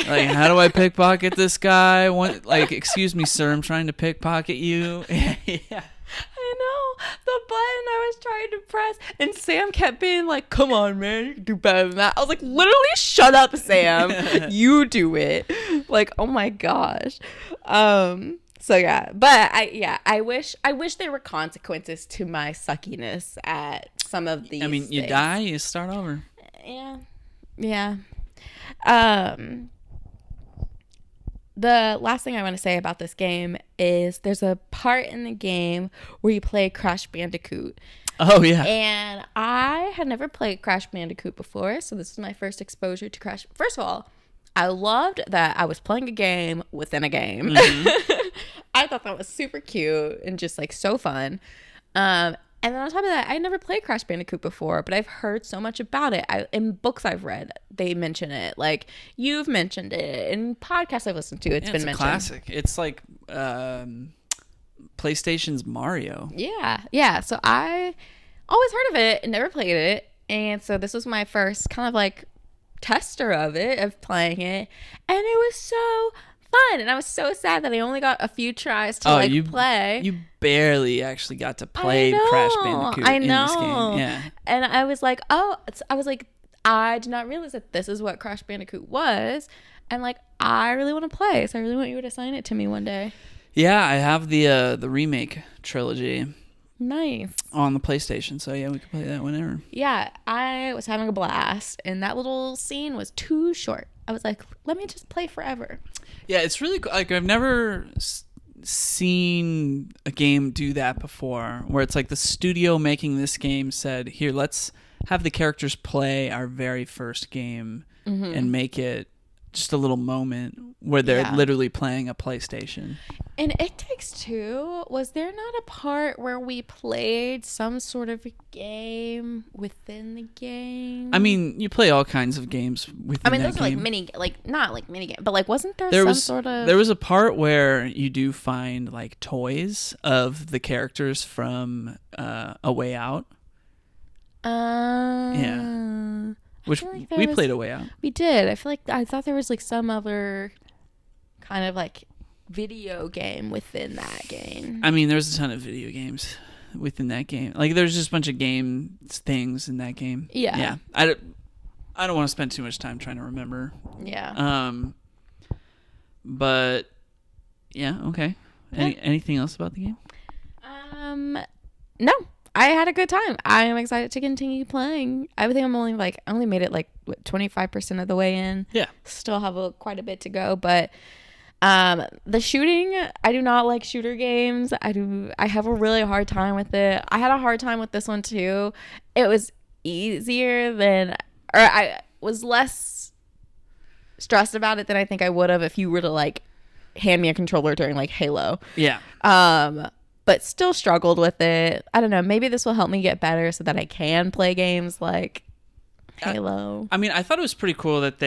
Like, how do I pickpocket this guy? Like, excuse me, sir, I'm trying to pickpocket you. Yeah. I know the button I was trying to press, and Sam kept being like, "Come on, man, you can do better than that." I was like, "Literally, shut up, Sam. You do it." Like, oh my gosh. So yeah, but I wish there were consequences to my suckiness at some of these. I mean, you die, you start over. Yeah. The last thing I want to say about this game is there's a part in the game where you play Crash Bandicoot. Oh, yeah. And I had never played Crash Bandicoot before, so this is my first exposure to Crash. First of all, I loved that I was playing a game within a game. Mm-hmm. I thought that was super cute and just like so fun. And then on top of that, I never played Crash Bandicoot before, but I've heard so much about it. In books I've read, they mention it. Like, you've mentioned it. In podcasts I've listened to, it's been mentioned. It's a classic. It's like PlayStation's Mario. Yeah. So I always heard of it and never played it. And so this was my first kind of like tester of playing it. And it was so fun, and I was so sad that I only got a few tries to play. You barely actually got to play Crash Bandicoot in this game. Yeah. And I was like, I did not realize that this is what Crash Bandicoot was, and like I really want to play, so I really want you to assign it to me one day. Yeah, I have the remake trilogy. Nice. On the PlayStation, so yeah, we can play that whenever. Yeah, I was having a blast, and that little scene was too short. I was like, let me just play forever. Yeah, it's really like I've never seen a game do that before, where it's like the studio making this game said, here, let's have the characters play our very first game and make it just a little moment where they're literally playing a PlayStation. And It Takes Two, was there not a part where we played some sort of game within the game? I mean, you play all kinds of games within that those game. are not like mini game, but like wasn't there sort of... There was a part where you do find like toys of the characters from A Way Out. Yeah. Which we played A Way Out. We did. I thought there was like some other kind of like video game within that game. I mean, there's a ton of video games within that game. Like, there's just a bunch of game things in that game. Yeah. I don't want to spend too much time trying to remember. Yeah. But Yeah. Okay. Anything else about the game? No. I had a good time. I am excited to continue playing. I think I only made it 25% of the way in. Yeah. Still have quite a bit to go, but the shooting, I do not like shooter games. I have a really hard time with it. I had a hard time with this one too. It was easier I was less stressed about it than I think I would have if you were to hand me a controller during Halo. Yeah. But still struggled with it. I don't know. Maybe this will help me get better so that I can play games like Halo. I mean, I thought it was pretty cool that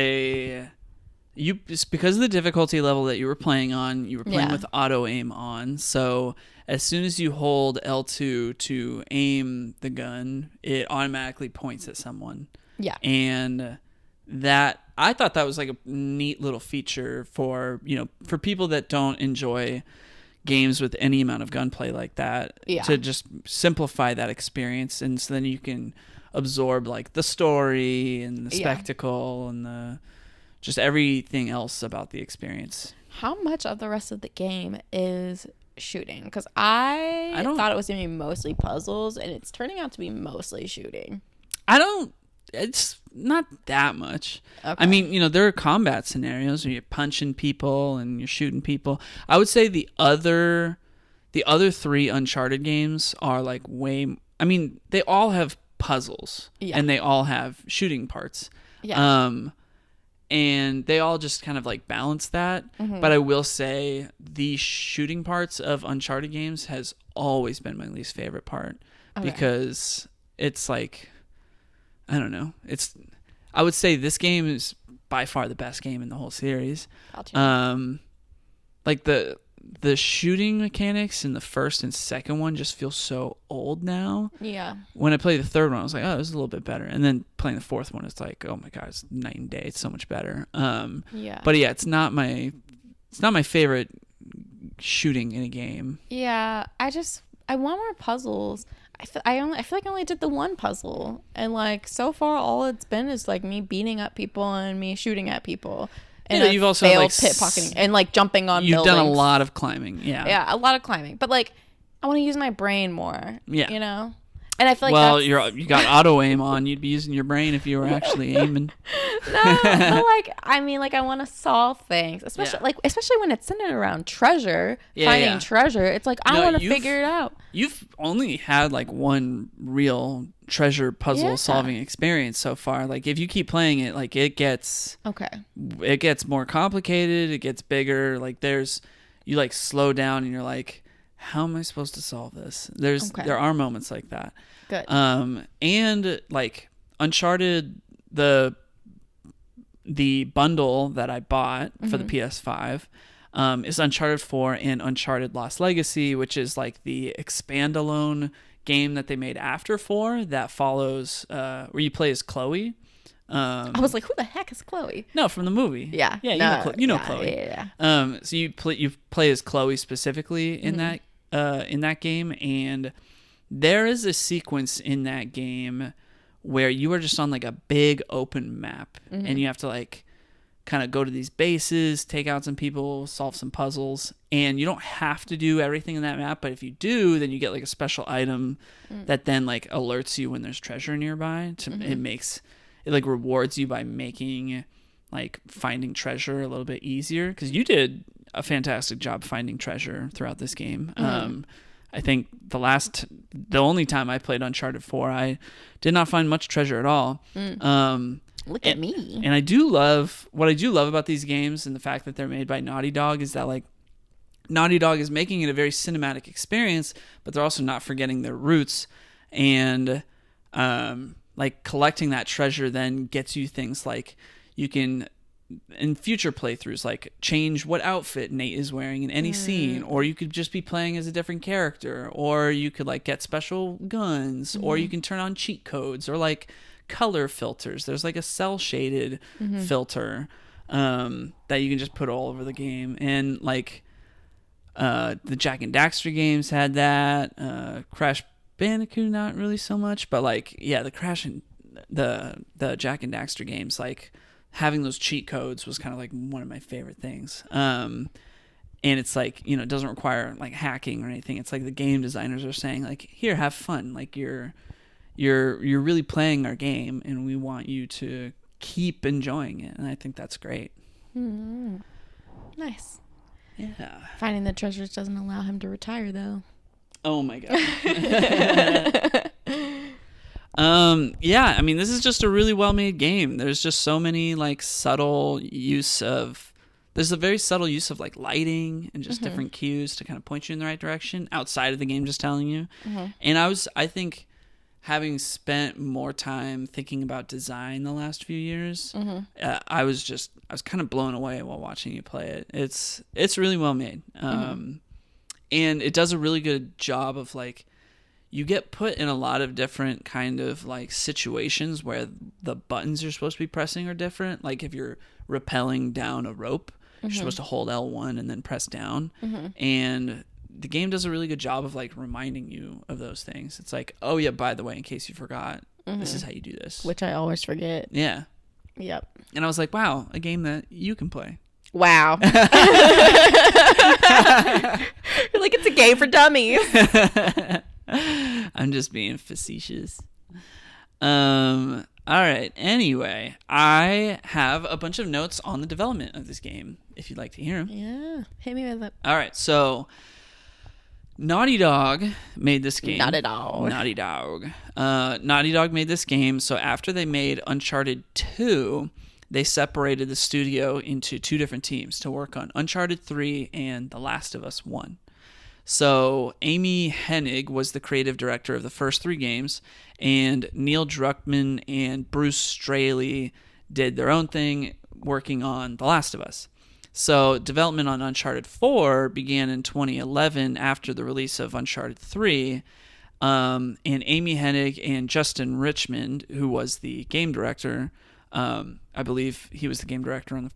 because of the difficulty level that you were playing on, you were playing with auto aim on. So as soon as you hold L2 to aim the gun, it automatically points at someone. Yeah. And I thought that was a neat little feature for people that don't enjoy games with any amount of gunplay like that, to just simplify that experience, and so then you can absorb the story and the spectacle and just everything else about the experience. How much of the rest of the game is shooting? Because I thought it was going to be mostly puzzles, and it's turning out to be mostly shooting. It's not that much. Okay. I mean, there are combat scenarios where you're punching people and you're shooting people. I would say the other 3 Uncharted games are they all have puzzles and they all have shooting parts. Yeah. And they all just kind of balance that. Mm-hmm. But I will say the shooting parts of Uncharted games has always been my least favorite part, because it's I don't know. I would say this game is by far the best game in the whole series. Gotcha. The shooting mechanics in the first and second one just feel so old now. Yeah. When I played the third one, I was like, oh, this is a little bit better. And then playing the fourth one, it's like, oh my god, it's night and day. It's so much better. Yeah. But yeah, it's not my favorite shooting in a game. Yeah. I want more puzzles. I feel like I only did the one puzzle, and so far all it's been is me beating up people and me shooting at people. And you've also failed pickpocketing and jumping on you've buildings. done a lot of climbing. Yeah, a lot of climbing, but I want to use my brain more. Yeah, and I feel like you got auto aim on. You'd be using your brain if you were actually aiming. No, but I want to solve things, especially when it's centered around treasure, finding treasure. It's I want to figure it out. You've only had one real treasure puzzle solving experience so far. If you keep playing it, it gets more complicated. It gets bigger. You slow down and you're how am I supposed to solve this? There are moments like that. Good. And Uncharted, the bundle that I bought for the PS5 is Uncharted 4 and Uncharted Lost Legacy, which is the expand-alone game that they made after 4 that follows where you play as Chloe. I was like, who the heck is Chloe? No, from the movie. Yeah. Yeah, you know Chloe. Yeah. So you play as Chloe specifically in that game, and there is a sequence in that game where you are just on a big open map, and you have to kind of go to these bases, take out some people, solve some puzzles, and you don't have to do everything in that map, but if you do, then you get a special item that then alerts you when there's treasure nearby. It rewards you by making finding treasure a little bit easier, because you did a fantastic job finding treasure throughout this game. I think the only time I played Uncharted 4, I did not find much treasure at all. Look at me. And what I do love about these games, and the fact that they're made by Naughty Dog, is that Naughty Dog is making it a very cinematic experience, but they're also not forgetting their roots. And collecting that treasure then gets you things you can, in future playthroughs, change what outfit Nate is wearing in any scene, or you could just be playing as a different character, or you could get special guns, or you can turn on cheat codes, or color filters. There's a cell shaded filter that you can just put all over the game, and the Jak and Daxter games had that. Crash Bandicoot, not really so much, but the Crash and the Jak and Daxter games, having those cheat codes was kind of one of my favorite things. And it's like, you know, it doesn't require like hacking or anything. It's like the game designers are saying like, here, have fun. Like you're really playing our game, and we want you to keep enjoying it. And I think that's great. Nice. Yeah. Finding the treasures doesn't allow him to retire, though. Oh my god. Yeah, I mean, this is just a really well-made game. There's just so many like there's a very subtle use of like lighting and just different cues to kind of point you in the right direction outside of the game just telling you. And I think having spent more time thinking about design the last few years, I was kind of blown away while watching you play it. It's really well made. And it does a really good job of like, you get put in a lot of different kind of like situations where the buttons you're supposed to be pressing are different. Like if you're rappelling down a rope, you're supposed to hold L1 and then press down. And the game does a really good job of like reminding you of those things. It's like, oh yeah, by the way, in case you forgot, this is how you do this. Which I always forget. Yeah. Yep. And I was like, wow, a game that you can play. Wow. You're like, it's a game for dummies. I'm just being facetious. All right. Anyway, I have a bunch of notes on the development of this game, if you'd like to hear them. Yeah. Hit me with it. All right. So Naughty Dog made this game. Naughty Dog. Naughty Dog made this game. So after they made Uncharted 2, they separated the studio into two different teams to work on Uncharted 3 and The Last of Us 1. So Amy Hennig was the creative director of the first three games, and Neil Druckmann and Bruce Straley did their own thing working on The Last of Us. So development on Uncharted 4 began in 2011 after the release of Uncharted 3, and Amy Hennig and Justin Richmond, who was the game director, I believe he was the game director on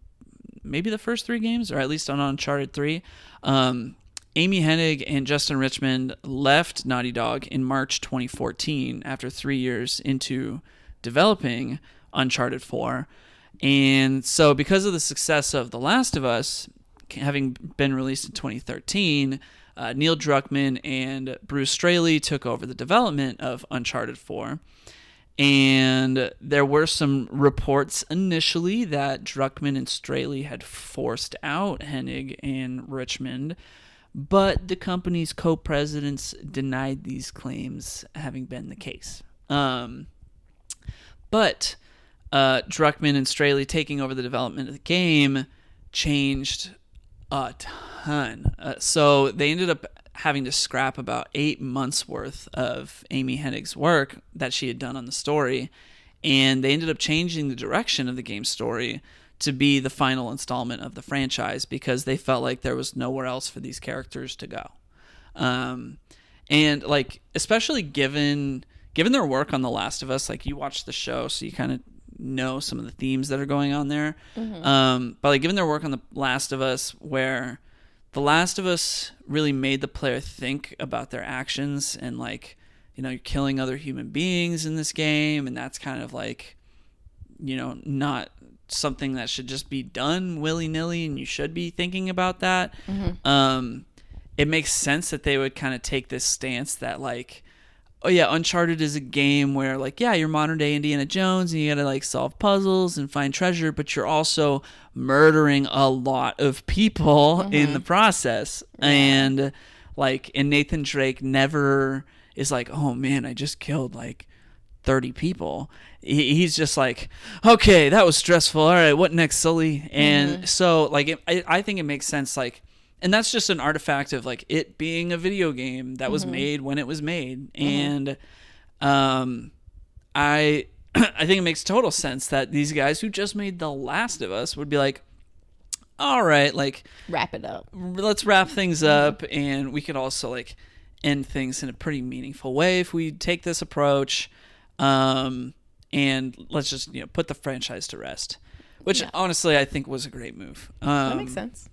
maybe the first three games, or at least on Uncharted 3. Amy Hennig and Justin Richmond left Naughty Dog in March 2014 after 3 years into developing Uncharted 4. And so because of the success of The Last of Us, having been released in 2013, Neil Druckmann and Bruce Straley took over the development of Uncharted 4. And there were some reports initially that Druckmann and Straley had forced out Hennig and Richmond, but the company's co-presidents denied these claims having been the case. But Druckmann and Straley taking over the development of the game changed a ton. So they ended up having to scrap about 8 months worth of Amy Hennig's work that she had done on the story, and they ended up changing the direction of the game's story to be the final installment of the franchise because they felt like there was nowhere else for these characters to go. And like, especially given their work on The Last of Us, like you watched the show, so you kind of know some of the themes that are going on there. But like, given their work on The Last of Us, where The Last of Us really made the player think about their actions, and like, you know, you're killing other human beings in this game, and that's kind of like, you know, not something that should just be done willy-nilly, and you should be thinking about that. It makes sense that they would kind of take this stance that like, oh yeah, Uncharted is a game where like, yeah, you're modern day Indiana Jones and you gotta like solve puzzles and find treasure, but you're also murdering a lot of people in the process. And Nathan Drake never is like, oh man, I just killed like 30 people. He's just like, okay, that was stressful. All right, what next, Sully? And so like, I think it makes sense. Like, and that's just an artifact of like it being a video game that was made when it was made. And I think it makes total sense that these guys who just made The Last of Us would be like, all right, like, wrap it up. Let's wrap things up, and we could also like end things in a pretty meaningful way if we take this approach. And let's just, you know, put the franchise to rest, which honestly I think was a great move. That makes sense.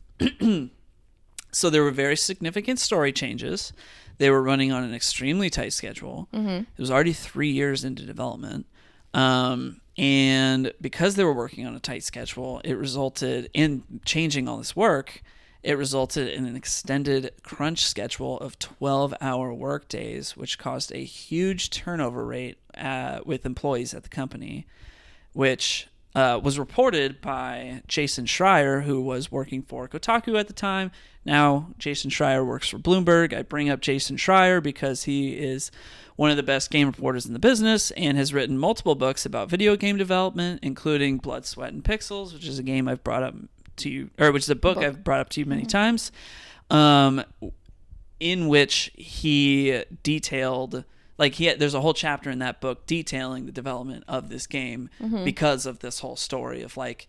So there were very significant story changes. They were running on an extremely tight schedule. It was already 3 years into development. And because they were working on a tight schedule, it resulted in changing all this work. It resulted in an extended crunch schedule of 12-hour workdays, which caused a huge turnover rate with employees at the company, which was reported by Jason Schreier, who was working for Kotaku at the time. Now, Jason Schreier works for Bloomberg. I bring up Jason Schreier because he is one of the best game reporters in the business and has written multiple books about video game development, including Blood, Sweat, and Pixels, which is a game I've brought up to you, or which is a book I've brought up to you many times, in which he detailed, like there's a whole chapter in that book detailing the development of this game because of this whole story of like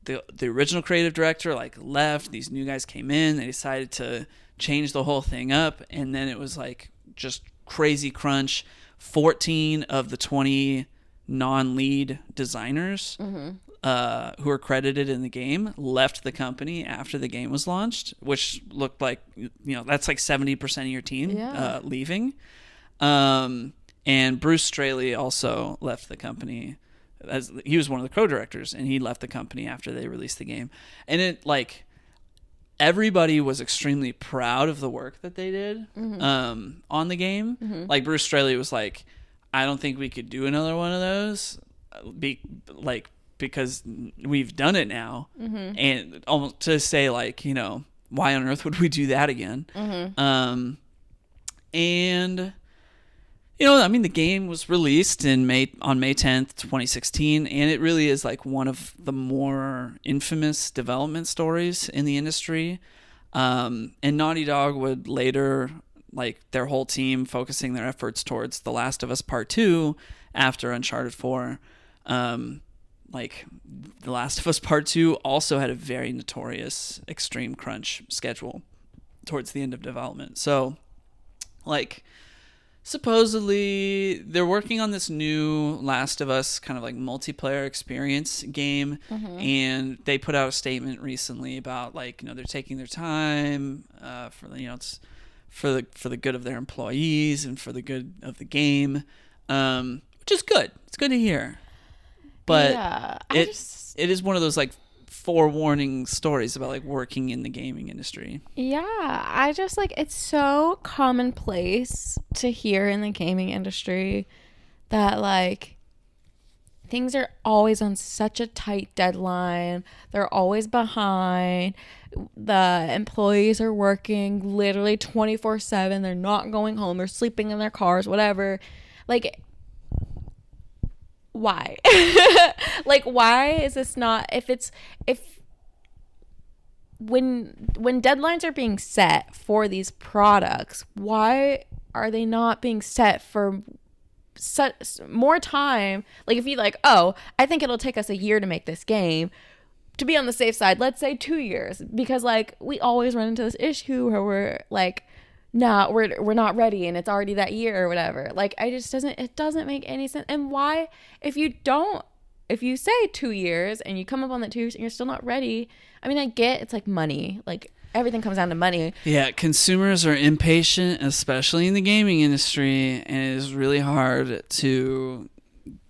the original creative director like left, these new guys came in, they decided to change the whole thing up, and then it was like just crazy crunch. 14 of the 20 non-lead designers who are credited in the game left the company after the game was launched, which looked like, that's like 70% of your team leaving. And Bruce Straley also left the company, as he was one of the co-directors, and he left the company after they released the game. And it like everybody was extremely proud of the work that they did on the game. Like Bruce Straley was like, I don't think we could do another one of those because we've done it now. And almost to say like, why on earth would we do that again? And the game was released on May 10th, 2016, and it really is like one of the more infamous development stories in the industry. And Naughty Dog would later, like their whole team focusing their efforts towards The Last of Us Part 2 after Uncharted 4. Like The Last of Us Part 2 also had a very notorious extreme crunch schedule towards the end of development. So, like, supposedly they're working on this new Last of Us kind of like multiplayer experience game, and they put out a statement recently about like they're taking their time it's for the good of their employees and for the good of the game, which is good. It's good to hear, but it is one of those like forewarning stories about like working in the gaming industry. I just like, it's so commonplace to hear in the gaming industry that like things are always on such a tight deadline. They're always behind. The employees are working literally 24/7. They're not going home. They're sleeping in their cars, whatever. Like, why? Like, why is this not, when deadlines are being set for these products, why are they not being set for more time? Like, if you like, oh, I think it'll take us a year to make this game, to be on the safe side, let's say 2 years, because like we always run into this issue where we're like, nah, we're not ready and it's already that year or whatever. Like, it doesn't make any sense. And why, if you say 2 years and you come up on that 2 years and you're still not ready, I mean, I get it's like money, like everything comes down to money. Yeah, consumers are impatient, especially in the gaming industry, and it is really hard to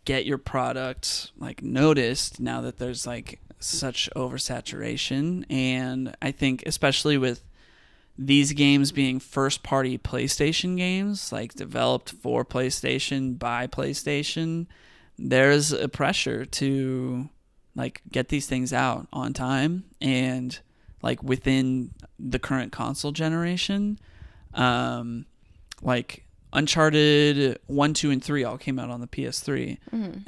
get your product like noticed now that there's like such oversaturation. And I think especially with these games being first-party PlayStation games, like developed for PlayStation by PlayStation, there's a pressure to like get these things out on time and like within the current console generation. Like Uncharted 1, 2, and 3 all came out on the PS3,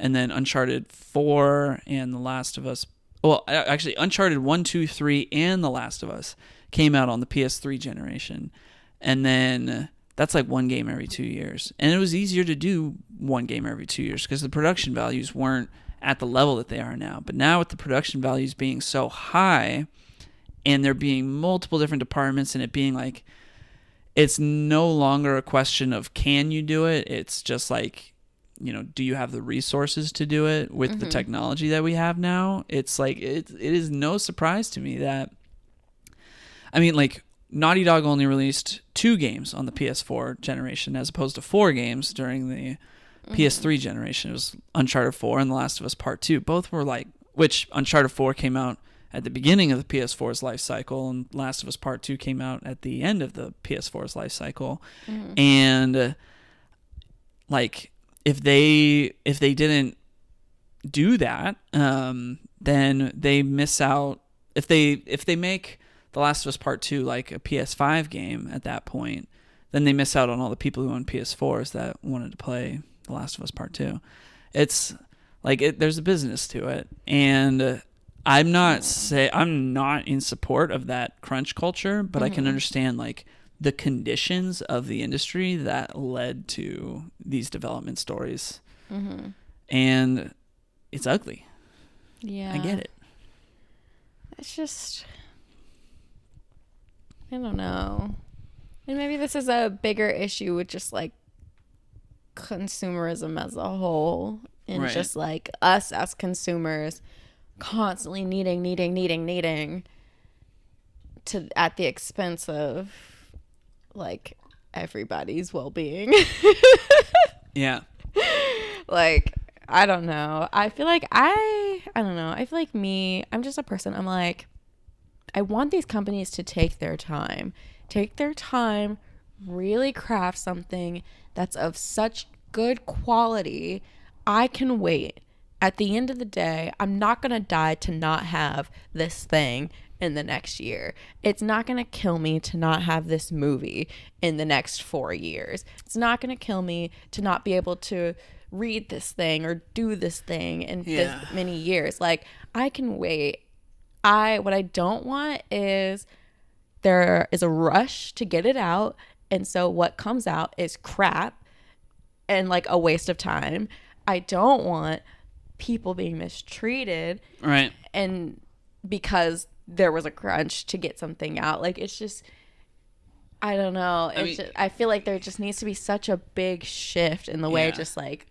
and then Uncharted 4 and The Last of Us. Well, actually, Uncharted 1, 2, 3, and The Last of Us came out on the PS3 generation, and then that's like one game every 2 years. And it was easier to do one game every 2 years because the production values weren't at the level that they are now. But now with the production values being so high and there being multiple different departments and it being like, it's no longer a question of can you do it? It's just like, do you have the resources to do it with the technology that we have now? It's like, it is no surprise to me that, I mean, like, Naughty Dog only released 2 games on the PS4 generation as opposed to 4 games during the PS3 generation. It was Uncharted 4 and The Last of Us Part 2. Both were like, which Uncharted 4 came out at the beginning of the PS4's life cycle, and Last of Us Part 2 came out at the end of the PS4's life cycle. And like if they didn't do that, then they miss out. If they make The Last of Us Part 2 like a PS5 game at that point, then they miss out on all the people who own PS4s that wanted to play The Last of Us Part 2. It's like there's a business to it, and I'm not in support of that crunch culture, but I can understand like the conditions of the industry that led to these development stories. And it's ugly. Yeah. I get it. It's just, I don't know. And maybe this is a bigger issue with just like consumerism as a whole, and just like us as consumers constantly needing to at the expense of like everybody's well-being. Yeah. Like, I don't know. I feel like I don't know. I feel like I'm just a person. I'm like, I want these companies to take their time, really craft something that's of such good quality. I can wait. At the end of the day, I'm not going to die to not have this thing in the next year. It's not going to kill me to not have this movie in the next 4 years. It's not going to kill me to not be able to read this thing or do this thing in this many years. Like, I can wait. What I don't want is there is a rush to get it out, and so what comes out is crap and like a waste of time. I don't want people being mistreated, right? And because there was a crunch to get something out, like, it's just, I don't know. I feel like there just needs to be such a big shift in the way, just like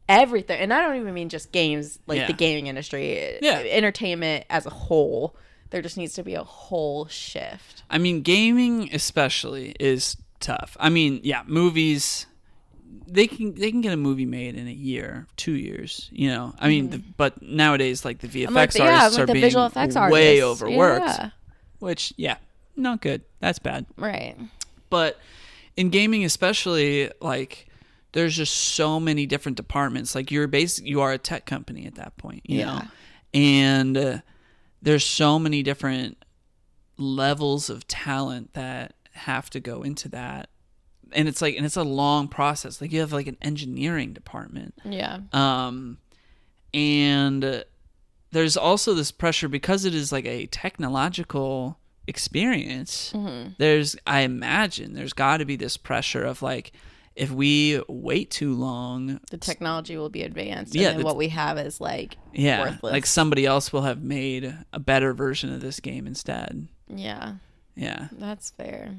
everything. And I don't even mean just games, like the gaming industry, entertainment as a whole. There just needs to be a whole shift. I mean, gaming especially is tough. I mean, movies, they can get a movie made in a year, 2 years, you know. I mean, but nowadays, like, the VFX artists are being visual effects way overworked, which, not good. That's bad. Right. But in gaming especially, like, there's just so many different departments. Like, you are a tech company at that point, you know, and there's so many different levels of talent that have to go into that. And it's a long process. Like, you have like an engineering department. Yeah. And there's also this pressure because it is like a technological experience. I imagine there's got to be this pressure of like, if we wait too long, the technology will be advanced, and then what we have is like worthless. Like somebody else will have made a better version of this game instead. Yeah. That's fair.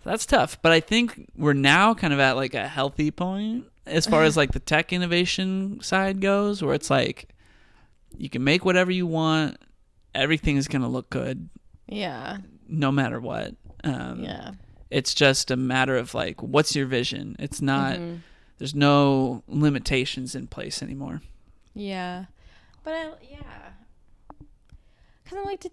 That's tough, but I think we're now kind of at like a healthy point as far as like the tech innovation side goes, where it's like you can make whatever you want, everything is going to look good. Yeah. No matter what. It's just a matter of like, what's your vision? It's not, there's no limitations in place anymore. Yeah. But because I'm like, do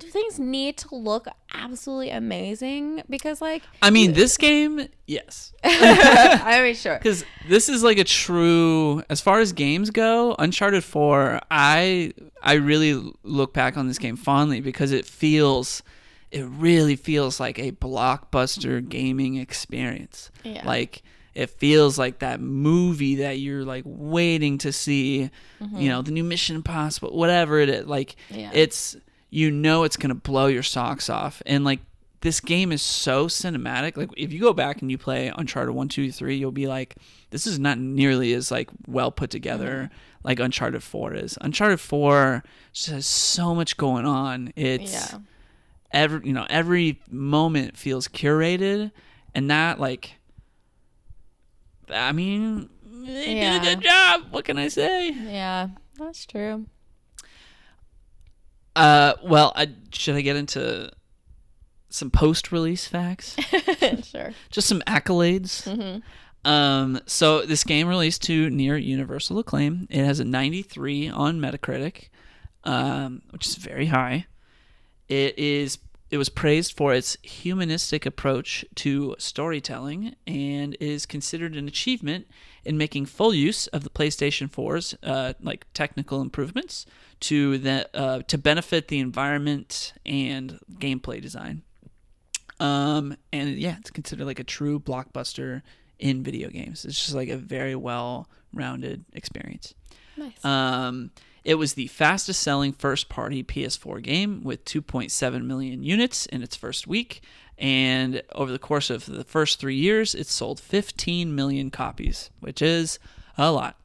things need to look absolutely amazing? Because like, I mean, this game, yes. I mean, sure. Because this is like a true, as far as games go, Uncharted 4, I really look back on this game fondly because it really feels like a blockbuster gaming experience. Yeah. Like, it feels like that movie that you're like waiting to see, you know, the new Mission Impossible, whatever it is. Like, it's, you know, it's going to blow your socks off. And like, this game is so cinematic. Like, if you go back and you play Uncharted 1, 2, 3, you'll be like, this is not nearly as like well put together like Uncharted 4 is. Uncharted 4 just has so much going on. It's every moment feels curated, and that, like, I mean, they did a good job. What can I say? Yeah, that's true. Well, should I get into some post-release facts? Sure. Just some accolades. So this game released to near universal acclaim. It has a 93 on Metacritic. which is very high. It was praised for its humanistic approach to storytelling and is considered an achievement in making full use of the PlayStation 4's like technical improvements to benefit the environment and gameplay design. And yeah, it's considered like a true blockbuster in video games. It's just like a very well-rounded experience. Nice. It was the fastest selling first-party PS4 game with 2.7 million units in its first week. And over the course of the first 3 years, it sold 15 million copies, which is a lot.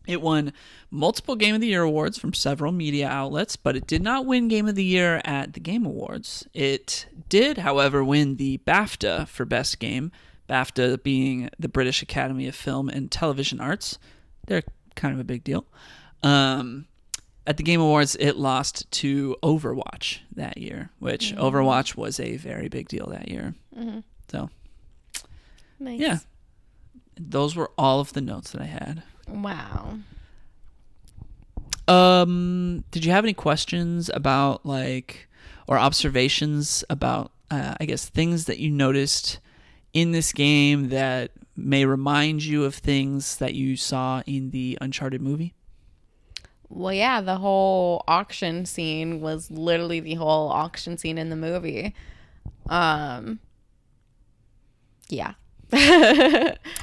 It won multiple Game of the Year awards from several media outlets, but it did not win Game of the Year at the Game Awards. It did, however, win the BAFTA for Best Game, BAFTA being the British Academy of Film and Television Arts. They're kind of a big deal. At the Game Awards, it lost to Overwatch that year, which Overwatch was a very big deal that year. Mm-hmm. So, nice. Yeah. Those were all of the notes that I had. Wow. Did you have any questions about or observations about, I guess, things that you noticed in this game that may remind you of things that you saw in the Uncharted movie? Well, yeah, the whole auction scene was literally the whole auction scene in the movie. Yeah.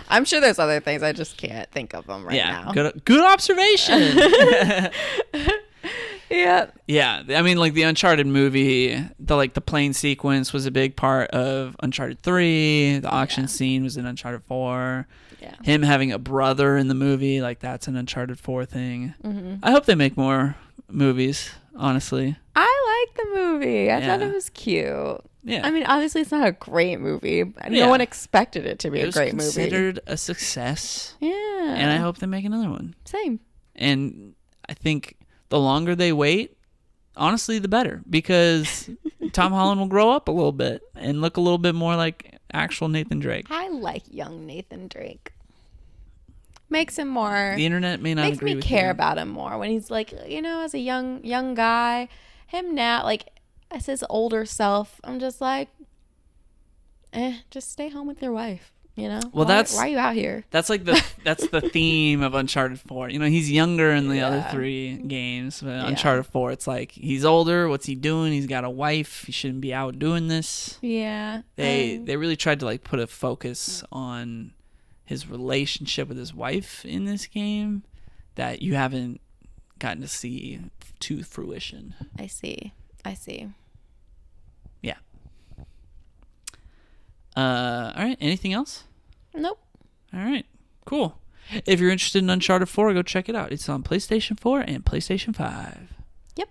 I'm sure there's other things. I just can't think of them now. Good observation. Yeah. Yeah. I mean, like the Uncharted movie, the plane sequence was a big part of Uncharted 3. The auction scene was in Uncharted 4. Yeah. Him having a brother in the movie, that's an Uncharted 4 thing. Mm-hmm. I hope they make more movies, honestly. I like the movie. I thought it was cute. Yeah. I mean, obviously it's not a great movie. No one expected it to be a great movie. It was considered a success. Yeah. And I hope they make another one. Same. And I think the longer they wait, honestly, the better. Because Tom Holland will grow up a little bit and look a little bit more like actual Nathan Drake. I like young Nathan Drake. Makes him more... The internet may not agree with you. Makes me care about him more. When he's as a young guy, him now, as his older self, I'm just just stay home with your wife. Well, why are you out here? That's that's the theme of Uncharted 4. He's younger in the other 3 games. But Uncharted 4, it's he's older. What's he doing? He's got a wife. He shouldn't be out doing this. Yeah. They really tried to put a focus on his relationship with his wife in this game that you haven't gotten to see to fruition. I see. Yeah. All right. Anything else? Nope. All right. Cool. If you're interested in Uncharted 4, go check it out. It's on PlayStation 4 and PlayStation 5. Yep.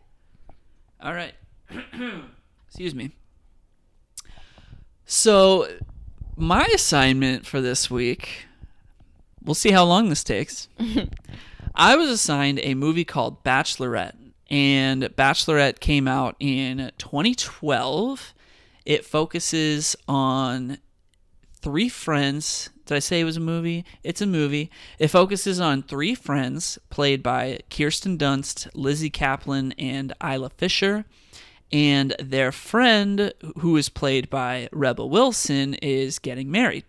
All right. Excuse me. So, my assignment for this week, we'll see how long this takes. I was assigned a movie called Bachelorette. And Bachelorette came out in 2012. It focuses on 3 friends. Did I say it was a movie? It's a movie. It focuses on 3 friends played by Kirsten Dunst, Lizzie Kaplan, and Isla Fisher. And their friend, who is played by Rebel Wilson, is getting married.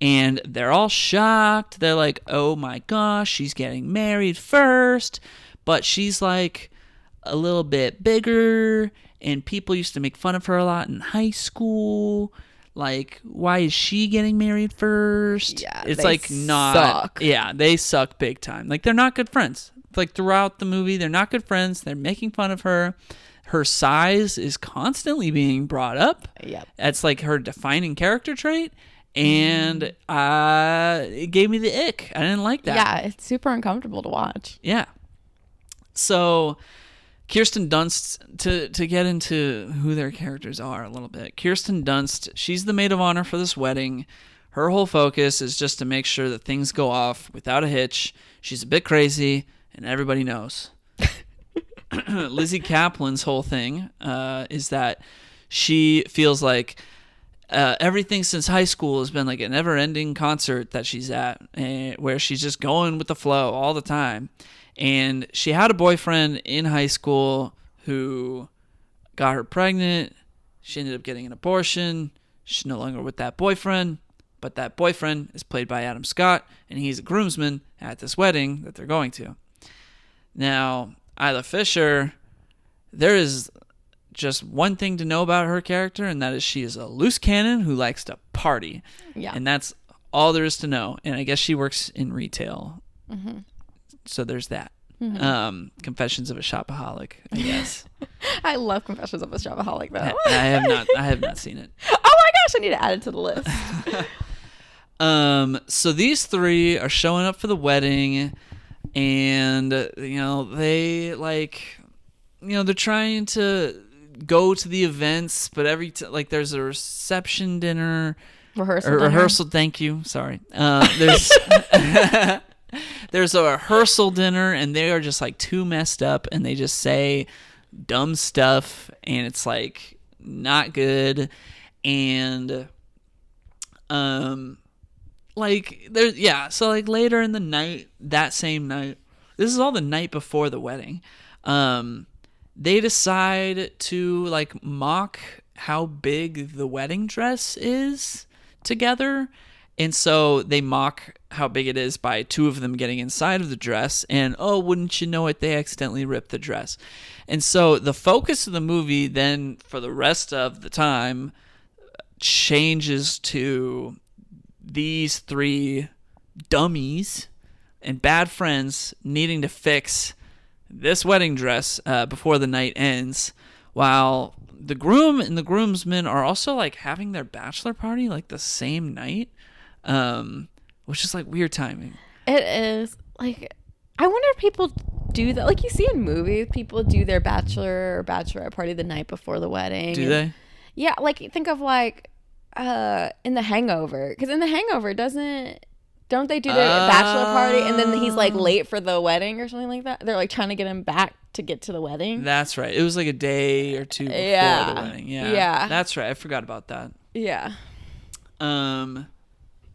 And they're all shocked. They're like, oh my gosh, she's getting married first. But she's a little bit bigger, and people used to make fun of her a lot in high school. Why is she getting married first? Yeah, it's they not suck. Yeah, they suck big time. They're not good friends. Throughout the movie, they're not good friends. They're making fun of her. Her size is constantly being brought up. Yep. That's her defining character trait. And it gave me the ick. I didn't like that. Yeah, it's super uncomfortable to watch. Yeah. So Kirsten Dunst, to get into who their characters are a little bit. Kirsten Dunst, she's the maid of honor for this wedding. Her whole focus is just to make sure that things go off without a hitch. She's a bit crazy, and everybody knows. Lizzie Kaplan's whole thing is that she feels like everything since high school has been a never-ending concert that she's at, where she's just going with the flow all the time. And she had a boyfriend in high school who got her pregnant. She ended up getting an abortion. She's no longer with that boyfriend, but that boyfriend is played by Adam Scott, and he's a groomsman at this wedding that they're going to. Now, Isla Fisher, there is just one thing to know about her character, and that is she is a loose cannon who likes to party. Yeah. And that's all there is to know. And I guess she works in retail. Mm-hmm. So there's that. Mm-hmm. Confessions of a Shopaholic, I guess. I love Confessions of a Shopaholic, though. I have not seen it. Oh my gosh, I need to add it to the list. So these three are showing up for the wedding, and they they're trying to go to the events, but there's a reception dinner. Rehearsal. Thank you. Sorry. There's a rehearsal dinner, and they are just like too messed up, and they just say dumb stuff, and it's like not good. And so later in the night, that same night, this is all the night before the wedding, they decide to like mock how big the wedding dress is together. And so they mock how big it is by two of them getting inside of the dress, and wouldn't you know it, they accidentally ripped the dress. And so the focus of the movie then for the rest of the time changes to these three dummies and bad friends needing to fix this wedding dress before the night ends, while the groom and the groomsmen are also like having their bachelor party like the same night, which is like weird timing. It is. Like, I wonder if people do that. Like, you see in movies, people do their bachelor or bachelorette party the night before the wedding. Do they? Yeah, like think of like in The Hangover, because in The Hangover don't they do their bachelor party and then he's like late for the wedding or something like that? They're like trying to get him back to get to the wedding. That's right. It was like a day or two before the wedding. Yeah. That's right. I forgot about that. Yeah.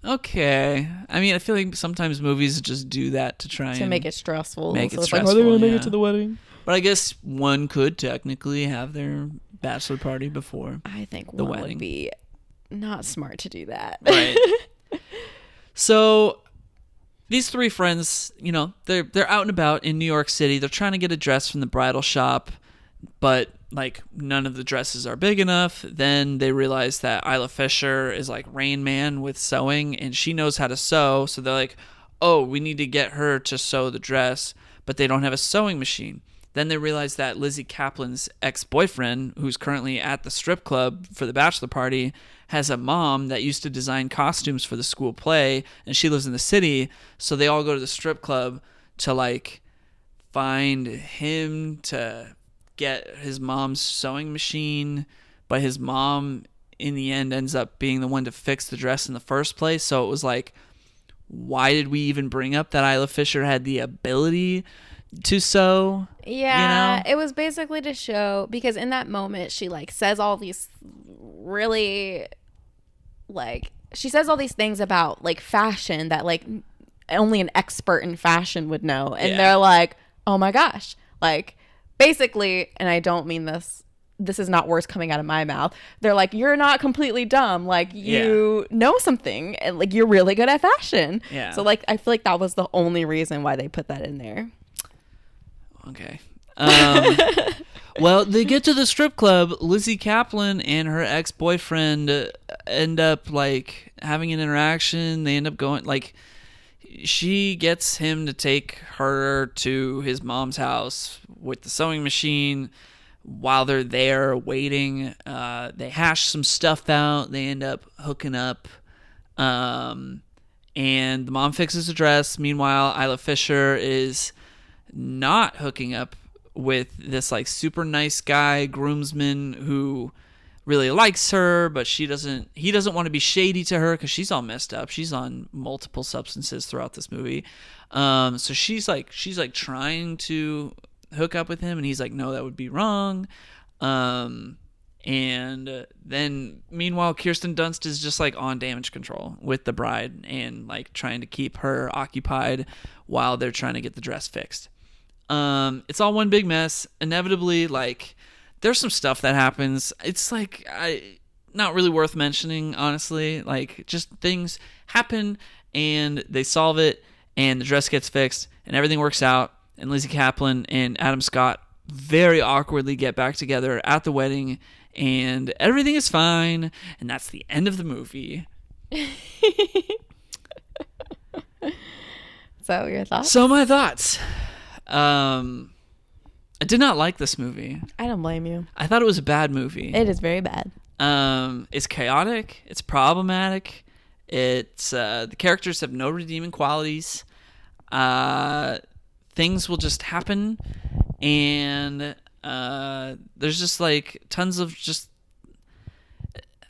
Okay. I mean, I feel like sometimes movies just do that to try and make it stressful. Make it it's stressful. Like, are they going to make it to the wedding? But I guess one could technically have their bachelor party before. I think the one wedding would be not smart to do that. Right. So these three friends, they're out and about in New York City. They're trying to get a dress from the bridal shop, but like none of the dresses are big enough. Then they realize that Isla Fisher is like Rain Man with sewing, and she knows how to sew. So they're like, oh, we need to get her to sew the dress, but they don't have a sewing machine. Then they realize that Lizzie Kaplan's ex-boyfriend, who's currently at the strip club for the bachelor party, has a mom that used to design costumes for the school play, and she lives in the city. So they all go to the strip club to like find him to get his mom's sewing machine, but his mom in the end ends up being the one to fix the dress in the first place. So it was like, why did we even bring up that Isla Fisher had the ability to sew? Yeah, it was basically to show, because in that moment she like says all these really like, she says all these things about like fashion that like only an expert in fashion would know, and they're like, oh my gosh, like basically, and I don't mean this is not words coming out of my mouth, they're like, you're not completely dumb, like you know something, and like you're really good at fashion. So like I feel like that was the only reason why they put that in there. Okay. Well, they get to the strip club. Lizzie Kaplan and her ex-boyfriend end up like having an interaction. They end up going like, she gets him to take her to his mom's house with the sewing machine. While they're there waiting, they hash some stuff out. They end up hooking up, and the mom fixes the dress. Meanwhile, Isla Fisher is not hooking up with this like super nice guy groomsman who really likes her, but he doesn't want to be shady to her because she's all messed up. She's on multiple substances throughout this movie. So she's like trying to hook up with him, and he's like, no, that would be wrong. And then meanwhile, Kirsten Dunst is just like on damage control with the bride and like trying to keep her occupied while they're trying to get the dress fixed. It's all one big mess. Inevitably, like, there's some stuff that happens. It's like not really worth mentioning, honestly. Like, just things happen and they solve it, and the dress gets fixed, and everything works out. And Lizzie Kaplan and Adam Scott very awkwardly get back together at the wedding, and everything is fine. And that's the end of the movie. So your thoughts? So my thoughts. I did not like this movie. I don't blame you. I thought it was a bad movie. It is very bad. It's chaotic. It's problematic. It's the characters have no redeeming qualities. Things will just happen, and there's just like tons of just.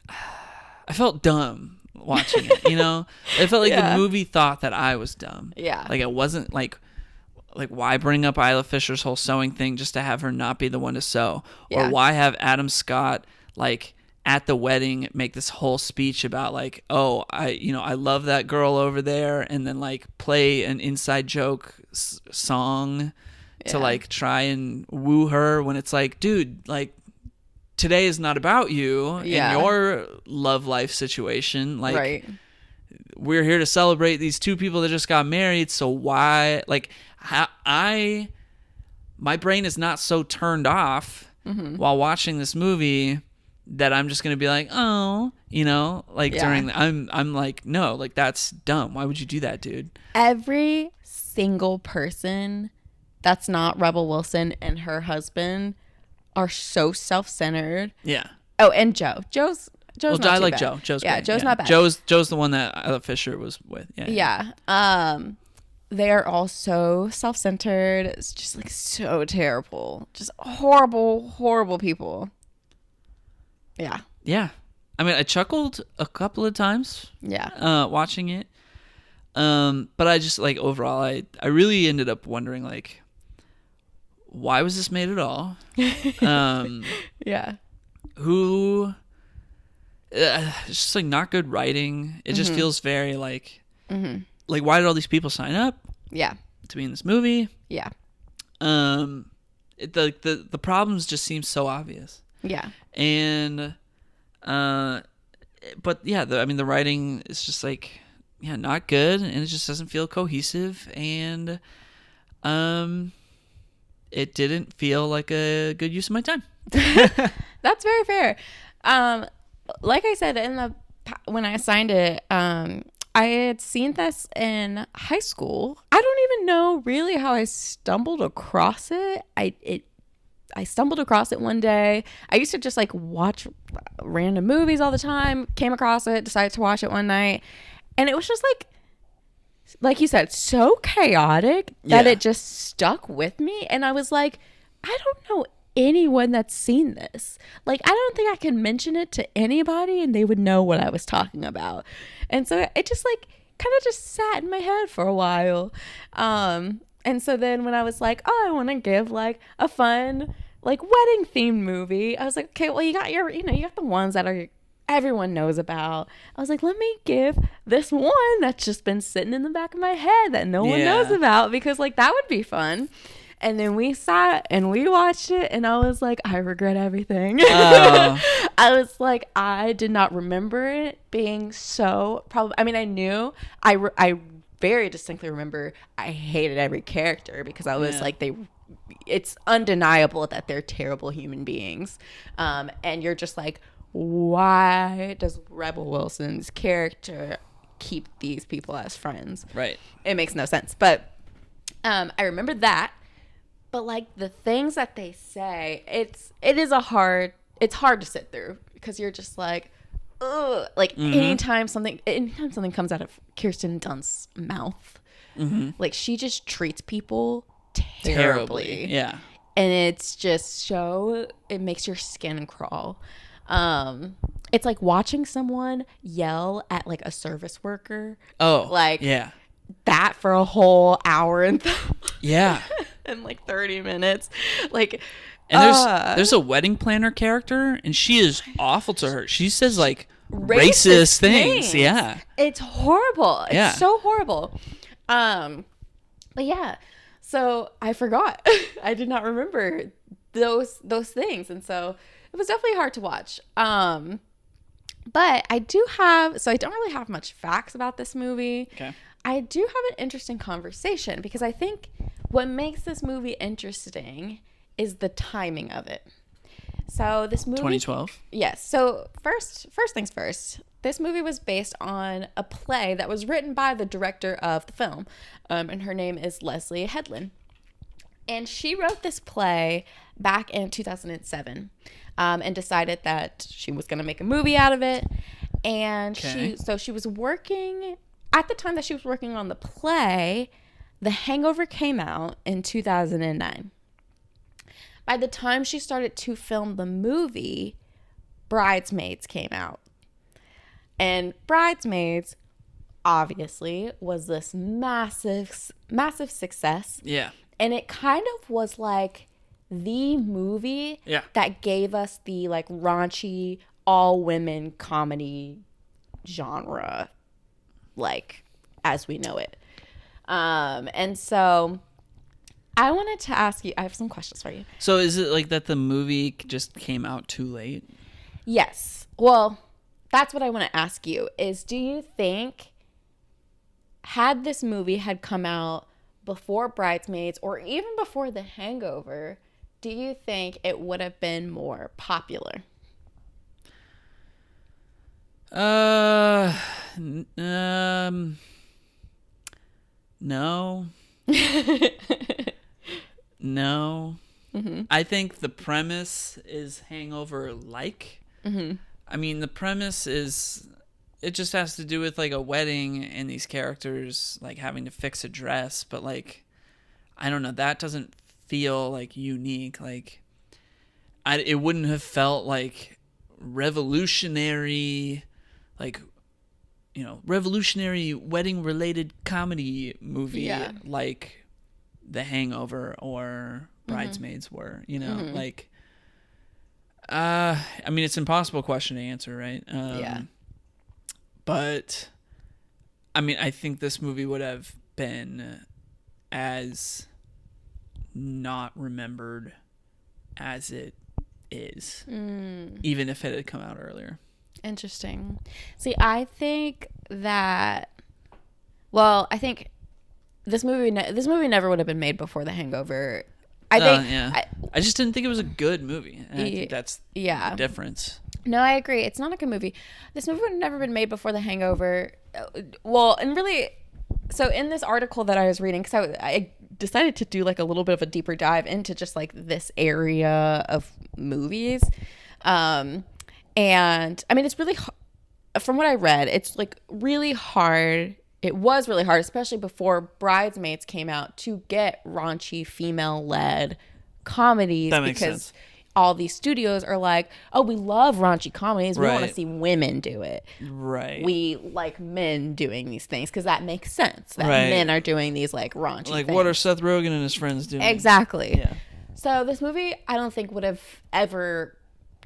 I felt dumb watching it. You know, it felt like the movie thought that I was dumb. Yeah, like it wasn't like why bring up Isla Fisher's whole sewing thing just to have her not be the one to sew, or why have Adam Scott like at the wedding make this whole speech about like, oh, I love that girl over there, and then like play an inside joke song to like try and woo her, when it's like, dude, like today is not about you and your love life situation. Like, we're here to celebrate these two people that just got married. So why, like, my brain is not so turned off while watching this movie that I'm just gonna be like, oh, during I'm like, no, like that's dumb. Why would you do that, dude? Every single person that's not Rebel Wilson and her husband are so self-centered. Yeah. Oh, and Joe's not I too like bad. Joe. Joe's yeah, great. Joe's not bad. Joe's the one that Isla Fisher was with. Yeah. They are all so self-centered. It's just like so terrible. Just horrible, horrible people. Yeah. Yeah. I mean, I chuckled a couple of times. Yeah. Watching it. But I just like overall, I really ended up wondering like, why was this made at all? Yeah. Who? It's just like not good writing. It just feels very like, like why did all these people sign up? Yeah. To be in this movie? Yeah. The problems just seem so obvious. Yeah. And, but yeah, the writing is just like, not good, and it just doesn't feel cohesive, and, it didn't feel like a good use of my time. That's very fair. Like I said when I assigned it, I had seen this in high school. I don't even know really how I stumbled across it. I stumbled across it one day. I used to just like watch random movies all the time. Came across it, decided to watch it one night, and it was just like you said, so chaotic that it just stuck with me. And I was like, I don't know anyone that's seen this. Like, I don't think I can mention it to anybody and they would know what I was talking about. And so it just like kind of just sat in my head for a while. And so then when I was like, oh, I want to give like a fun like wedding themed movie, I was like, okay, well, you got the ones that everyone knows about. I was like, let me give this one that's just been sitting in the back of my head that no one knows about, because like that would be fun. And then we sat and we watched it, and I was like, I regret everything. I was like, I did not remember it being so I mean, I knew I very distinctly remember I hated every character, because I was like, it's undeniable that they're terrible human beings. And you're just like, why does Rebel Wilson's character keep these people as friends? Right. It makes no sense. But I remember that. But like the things that they say, it's hard to sit through, because you're just like, ugh. Like anytime something comes out of Kirsten Dunst's mouth, like she just treats people terribly. Yeah. And it's just it makes your skin crawl. It's like watching someone yell at like a service worker. Oh, like yeah, that for a whole hour and yeah, and like 30 minutes. Like, and there's a wedding planner character, and she is awful to her. She says like racist things. Yeah, it's horrible. It's so horrible. But yeah. So I forgot. I did not remember those things. And so it was definitely hard to watch. But I don't really have much facts about this movie. Okay. I do have an interesting conversation because I think what makes this movie interesting is the timing of it. So this movie 2012. Yes. So first things first. This movie was based on a play that was written by the director of the film, and her name is Leslie Headland. And she wrote this play back in 2007, and decided that she was going to make a movie out of it. And she was working at the time that she was working on the play. The Hangover came out in 2009. By the time she started to film the movie, Bridesmaids came out. And Bridesmaids, obviously, was this massive success. Yeah. And it kind of was like the movie that gave us the like raunchy, all-women comedy genre, like, as we know it. And so I wanted to ask you, I have some questions for you. So is it like that the movie just came out too late? Yes. Well, that's what I want to ask you is, do you think had this movie had come out before Bridesmaids or even before The Hangover, do you think it would have been more popular? No. No. Mm-hmm. I think the premise is Hangover-like. Mm-hmm. I mean, the premise is, it just has to do with like a wedding and these characters like having to fix a dress, but like, I don't know, that doesn't feel like unique. Like, it wouldn't have felt like revolutionary, like, you know, revolutionary wedding related comedy movie like The Hangover or Bridesmaids were, you know, like, I mean, it's an impossible question to answer, right? But I mean, I think this movie would have been as not remembered as it is, even if it had come out earlier. Interesting. See, I think that, well, I think this movie never would have been made before The Hangover. I think I just didn't think it was a good movie. And I think that's the difference. No, I agree. It's not a good movie. This movie would have never been made before The Hangover. Well, and really, so in this article that I was reading, because I decided to do like a little bit of a deeper dive into just like this area of movies. And I mean, it's really, from what I read, it's like really hard. It was really hard, especially before Bridesmaids came out, to get raunchy female-led comedies. That makes because sense. all these studios are like, oh, we love raunchy comedies. We want to see women do it. Right. We like men doing these things because that makes sense. That men are doing these like raunchy like, things. what are Seth Rogen and his friends doing? Exactly. Yeah. So this movie, I don't think would have ever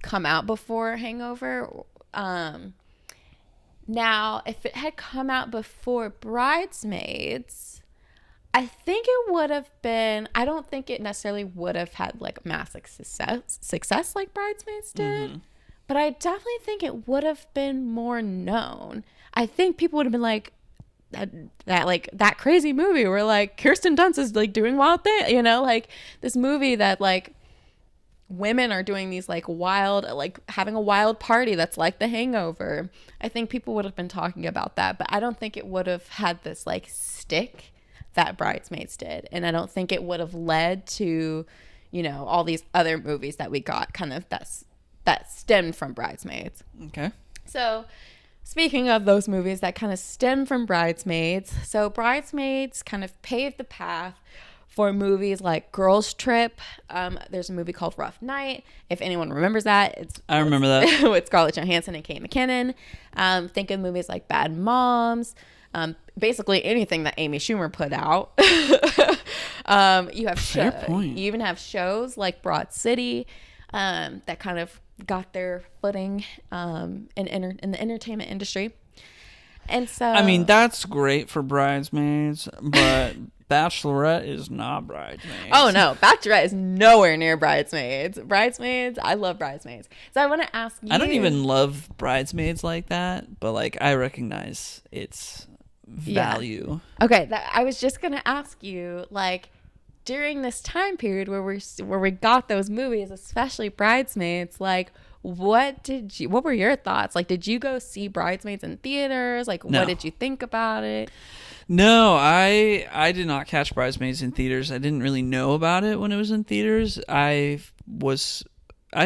come out before Hangover. Now, if it had come out before Bridesmaids, I think it would have been, I don't think it necessarily would have had like massive success like Bridesmaids did, but I definitely think it would have been more known. I think people would have been like, that crazy movie where like Kirsten Dunst is like doing wild things, you know, like this movie that like women are doing these like wild, like having a wild party that's like The Hangover. I think people would have been talking about that, but I don't think it would have had this like stick that Bridesmaids did. And I don't think it would have led to, you know, all these other movies that we got kind of that stemmed from Bridesmaids. Okay. So speaking of those movies that kind of stem from Bridesmaids, so Bridesmaids kind of paved the path for movies like Girls Trip. There's a movie called Rough Night. If anyone remembers that, I remember that. with Scarlett Johansson and Kate McKinnon. Think of movies like Bad Moms. Basically anything that Amy Schumer put out. You have Fair point. You even have shows like Broad City that kind of got their footing in the entertainment industry. And so, I mean, that's great for Bridesmaids, but Bachelorette is not Bridesmaids. Oh no, Bachelorette is nowhere near Bridesmaids. Bridesmaids, I love Bridesmaids. So I want to ask you. I don't even love Bridesmaids like that, but like I recognize its value. Yeah. Okay, I was just gonna ask you, like, during this time period where we got those movies, especially Bridesmaids, like, what were your thoughts? Like, did you go see Bridesmaids in theaters? Like, No. What did you think about it? No, I did not catch Bridesmaids in theaters. I didn't really know about it when it was in theaters. I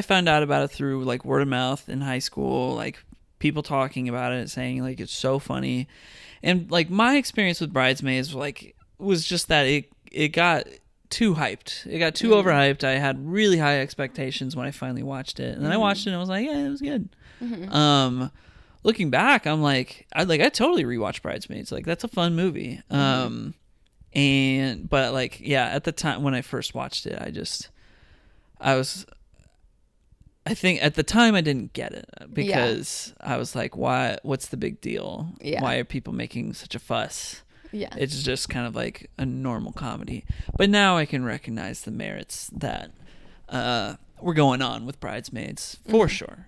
found out about it through like word of mouth in high school, like people talking about it, saying like it's so funny. And like my experience with Bridesmaids was just that it got too hyped. It got too overhyped. I had really high expectations when I finally watched it. And then I watched it and I was like, yeah, it was good. Looking back, I'm like I totally rewatched Bridesmaids. Like that's a fun movie. But like, yeah, at the time when I first watched it, I think at the time I didn't get it because I was like, what's the big deal? Yeah. Why are people making such a fuss? Yeah. It's just kind of like a normal comedy. But now I can recognize the merits that were going on with Bridesmaids for sure.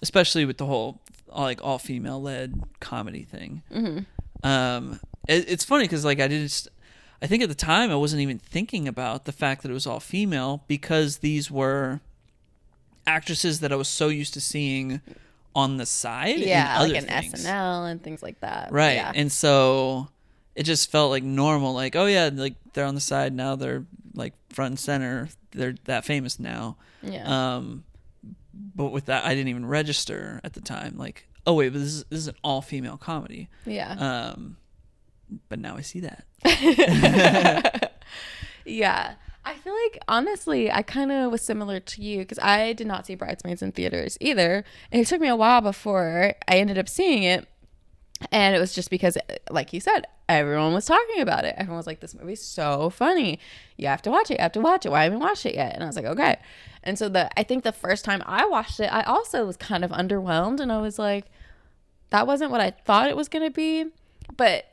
Especially with the whole like all female led comedy thing. It's funny because like I think at the time I wasn't even thinking about the fact that it was all female because these were actresses that I was so used to seeing on the side. Yeah, in like other in things. SNL and things like that. Right. Yeah. And so it just felt like normal. Like, oh yeah, like they're on the side now. They're like front and center. They're that famous now. Yeah. But with that, I didn't even register at the time. Like, oh wait, but this is an all female comedy. Yeah. But now I see that. Yeah. I feel like, honestly, I kind of was similar to you because I did not see Bridesmaids in theaters either. And it took me a while before I ended up seeing it. And it was just because, like you said, everyone was talking about it. Everyone was like, this movie's so funny. You have to watch it. You have to watch it. Why haven't you watched it yet? And I was like, okay. And so I think the first time I watched it, I also was kind of underwhelmed. And I was like, that wasn't what I thought it was going to be. But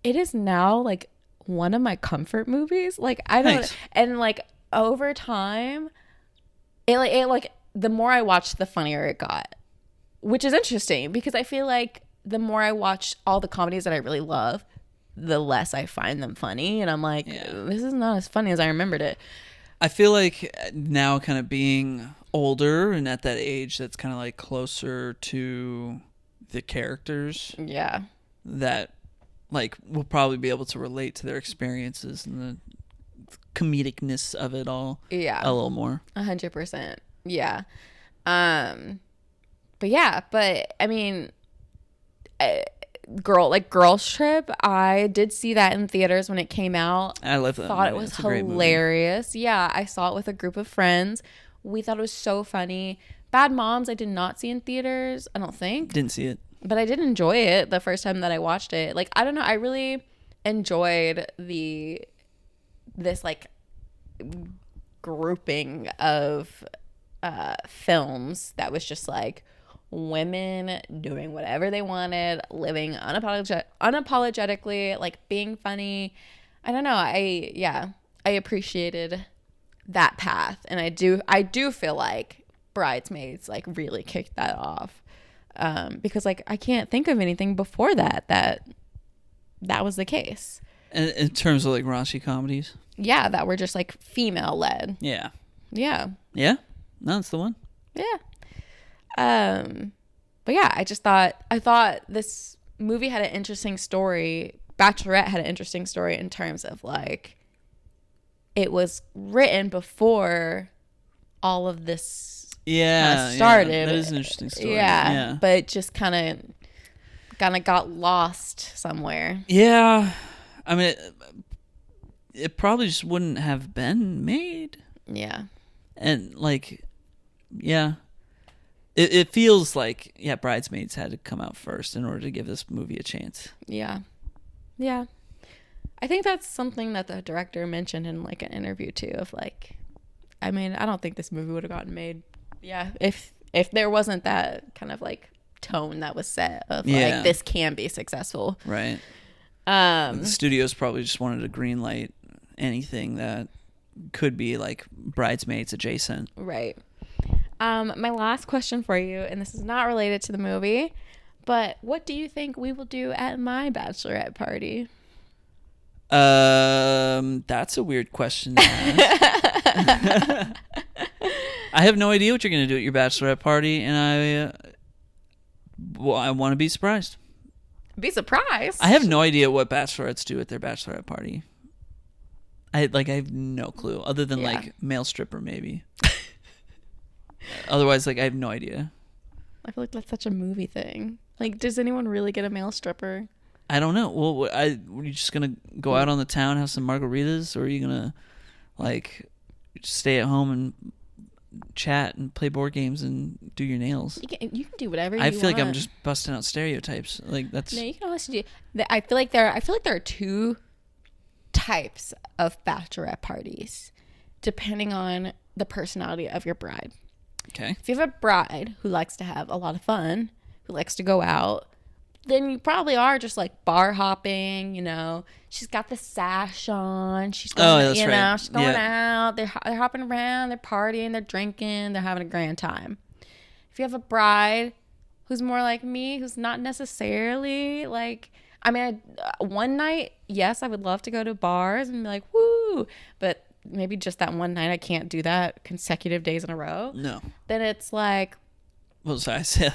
it is now like one of my comfort movies. Like I don't, Nice. and like over time, it like the more I watched, the funnier it got, which is interesting because I feel like the more I watch all the comedies that I really love, the less I find them funny, and I'm like, this is not as funny as I remembered it. I feel like now, kind of being older and at that age, that's kind of like closer to the characters. Yeah. That like we'll probably be able to relate to their experiences and the comedicness of it all a little more. 100%. Yeah. But I mean, Girls Trip, I did see that in theaters when it came out. I love that. Thought movie. it was It's a great movie. hilarious. Yeah, I saw it with a group of friends. We thought it was so funny. Bad Moms, I did not see in theaters, I don't think. Didn't see it. But I did enjoy it the first time that I watched it. Like, I don't know, I really enjoyed this like grouping of films that was just like women doing whatever they wanted, living unapologetically, like being funny. I don't know. I appreciated that path, and I do feel like Bridesmaids like really kicked that off. Because like I can't think of anything before that was the case. And in terms of like raunchy comedies. Yeah, that were just like female led. Yeah. Yeah. Yeah. No, that's the one. Yeah. But yeah, I thought this movie had an interesting story. Bachelorette had an interesting story in terms of like it was written before all of this started. Yeah, that is an interesting story. Yeah. But it just kind of got lost somewhere. Yeah. I mean, it probably just wouldn't have been made. Yeah. And like, yeah. It feels like, Bridesmaids had to come out first in order to give this movie a chance. Yeah. Yeah. I think that's something that the director mentioned in like an interview too, of like, I mean, I don't think this movie would have gotten made. Yeah. If there wasn't that kind of like tone that was set of like, this can be successful. Right. The studios probably just wanted to green light anything that could be like Bridesmaids adjacent. Right. My last question for you, and this is not related to the movie, but what do you think we will do at my bachelorette party? That's a weird question to ask. I have no idea what you're going to do at your bachelorette party, and I want to be surprised. Be surprised? I have no idea what bachelorettes do at their bachelorette party. I have no clue, other than like male stripper maybe. Otherwise, like I have no idea. I feel like that's such a movie thing. Like, does anyone really get a male stripper? I don't know. Well, are you just gonna go out on the town, have some margaritas, or are you gonna like stay at home and chat and play board games and do your nails? You can do whatever you want. I feel like I'm just busting out stereotypes. Like that's no. You can also do. I feel like there are two types of bachelorette parties, depending on the personality of your bride. Okay. If you have a bride who likes to have a lot of fun, who likes to go out, then you probably are just like bar hopping, you know. She's got the sash on. She's going, she's going out. They're hopping around, they're partying, they're drinking, they're having a grand time. If you have a bride who's more like me, who's not necessarily like, I mean, one night, yes, I would love to go to bars and be like, woo, but maybe just that one night I can't do that consecutive days in a row. No. Then it's like, well, so I said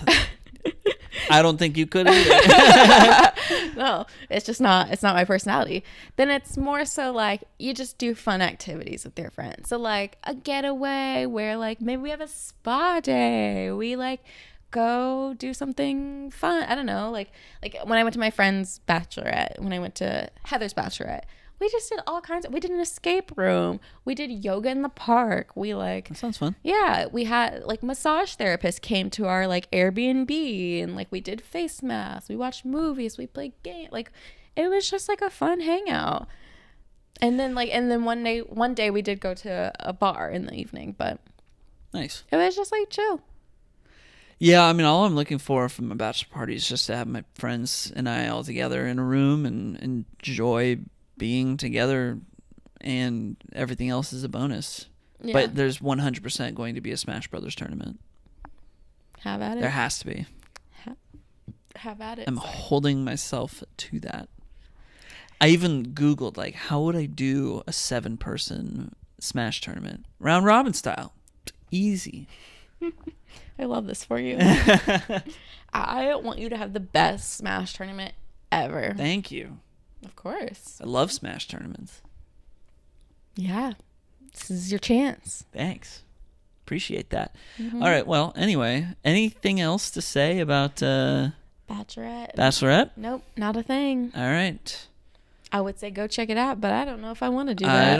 I don't think you could either. No, it's not my personality. Then it's more so like you just do fun activities with your friends. So like a getaway where like maybe we have a spa day. We like go do something fun. I don't know. Like when I went to my friend's bachelorette, when I went to Heather's bachelorette, we just did all kinds of, we did an escape room. We did yoga in the park. We like, that sounds fun. Yeah. We had like massage therapists came to our like Airbnb and like we did face masks. We watched movies. We played games. Like it was just like a fun hangout. And then one day we did go to a bar in the evening, but nice. It was just like chill. Yeah, I mean, all I'm looking for from a bachelor party is just to have my friends and I all together in a room and enjoy being together, and everything else is a bonus. Yeah. But there's 100% going to be a Smash Brothers tournament. Have at it. There has to be. Have at it. I'm holding myself to that. I even Googled, like, how would I do a 7-person Smash tournament? Round robin style. Easy. I love this for you. I want you to have the best Smash tournament ever. Thank you. Of course. I love Smash tournaments. Yeah. This is your chance. Thanks. Appreciate that. Mm-hmm. All right. Well, anyway, anything else to say about Bachelorette? Nope. Not a thing. All right. I would say go check it out, but I don't know if I want to do that.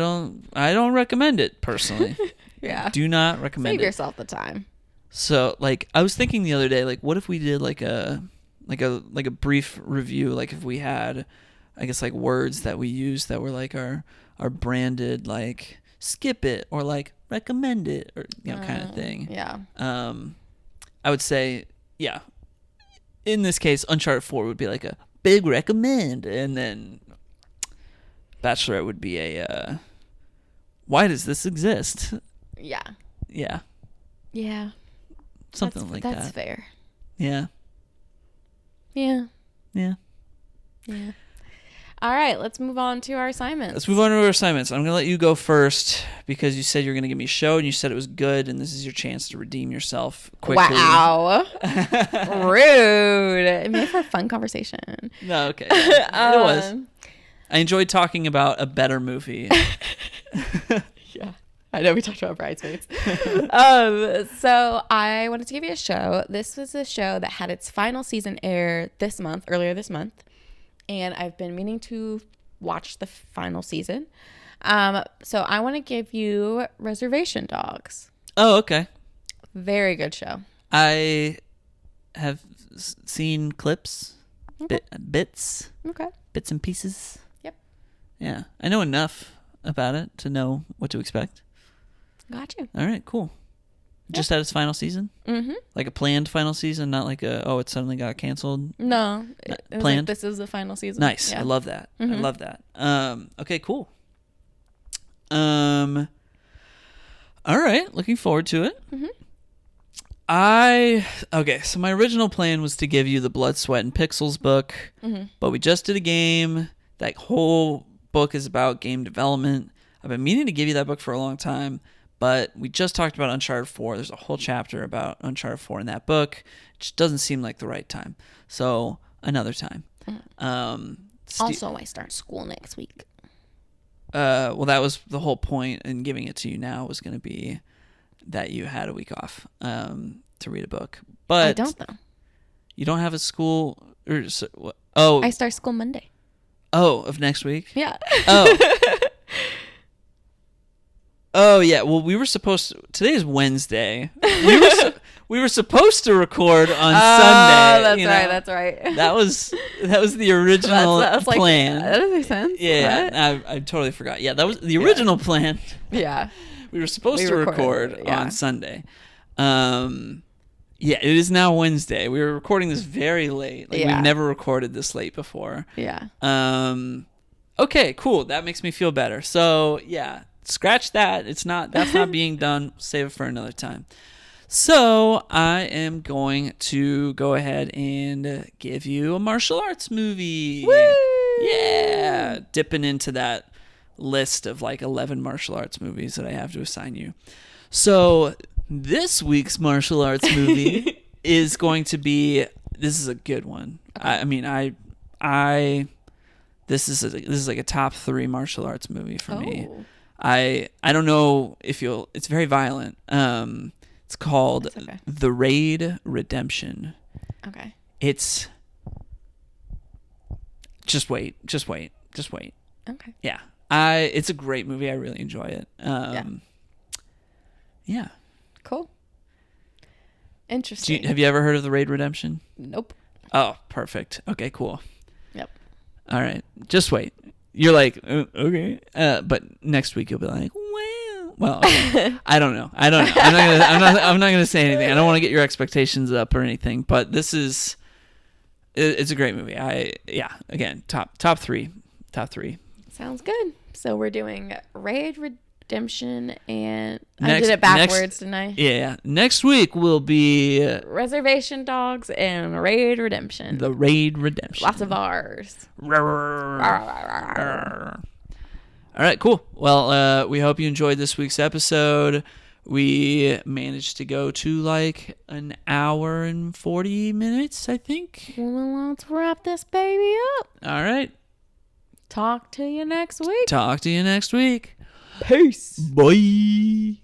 I don't recommend it personally. Yeah. Do not recommend it. Save yourself the time. So, like, I was thinking the other day, like, what if we did like a brief review, like if we had, I guess, like words that we use that were like our branded, like skip it or like recommend it or kind of thing. Yeah. I would say, yeah. In this case, Uncharted 4 would be like a big recommend, and then Bachelorette would be a why does this exist? Yeah. Yeah. Yeah. Something like that. That's fair. Yeah. Yeah. Yeah. Yeah. All right, let's move on to our assignments. I'm going to let you go first because you said you were going to give me a show and you said it was good, and this is your chance to redeem yourself quickly. Wow. Rude. It made for a fun conversation. No, okay. It was. I enjoyed talking about a better movie. Yeah. I know we talked about Bridesmaids. So I wanted to give you a show. This was a show that had its final season air earlier this month. And I've been meaning to watch the final season. So I want to give you Reservation Dogs. Oh, okay. Very good show. I have seen clips, okay. Bits. Okay. Bits and pieces. Yep. Yeah. I know enough about it to know what to expect. Got you. All right, cool. Just had its final season? Mm-hmm. Like a planned final season, not like it suddenly got canceled? No. It was planned? like, this is the final season. Nice. Yeah. I love that. Mm-hmm. I love that. Okay, cool. All right. Looking forward to it. Mm-hmm. So my original plan was to give you the Blood, Sweat, and Pixels book, but we just did a game. That whole book is about game development. I've been meaning to give you that book for a long time, but we just talked about Uncharted 4. There's a whole chapter about Uncharted 4 in that book. It just doesn't seem like the right time. So another time. Also, I start school next week. Well, that was the whole point in giving it to you now, was going to be that you had a week off to read a book. But I don't, though. You don't have a school... I start school Monday. Oh, of next week? Yeah. Oh. Oh, yeah. Well, we were supposed to... Today is Wednesday. We were supposed to record on Sunday. That's right. That was the original plan. That makes sense. Yeah, I totally forgot. Yeah, that was the original plan. Yeah. We were supposed to record on Sunday. Yeah, it is now Wednesday. We were recording this very late. We've never recorded this late before. Yeah. Okay, cool. That makes me feel better. So, yeah, scratch that. That's not being done. Save it for another time. So, I am going to go ahead and give you a martial arts movie. Woo! Yeah, dipping into that list of like 11 martial arts movies that I have to assign you. So, this week's martial arts movie is going to be... This is a good one. Okay. This is like a top 3 martial arts movie for me. I don't know if you'll... It's very violent. It's called The Raid Redemption. Okay. It's... Just wait. Okay. Yeah. It's a great movie. I really enjoy it. Yeah. Cool. Interesting. Have you ever heard of The Raid Redemption? Nope. Oh, perfect. Okay, cool. Yep. All right. Just wait. You're like, okay. But next week you'll be like, well, okay. I don't know. I'm not gonna say anything. I don't want to get your expectations up or anything. But it's a great movie. Again, top three. Sounds good. So we're doing Raid Redemption and I did it backwards, didn't I? Yeah. Next week will be Reservation Dogs and Raid Redemption. The Raid Redemption. Lots of R's. All right, cool. Well, we hope you enjoyed this week's episode. We managed to go to like an hour and 40 minutes, I think. Well, let's wrap this baby up. All right. Talk to you next week. Peace. Bye.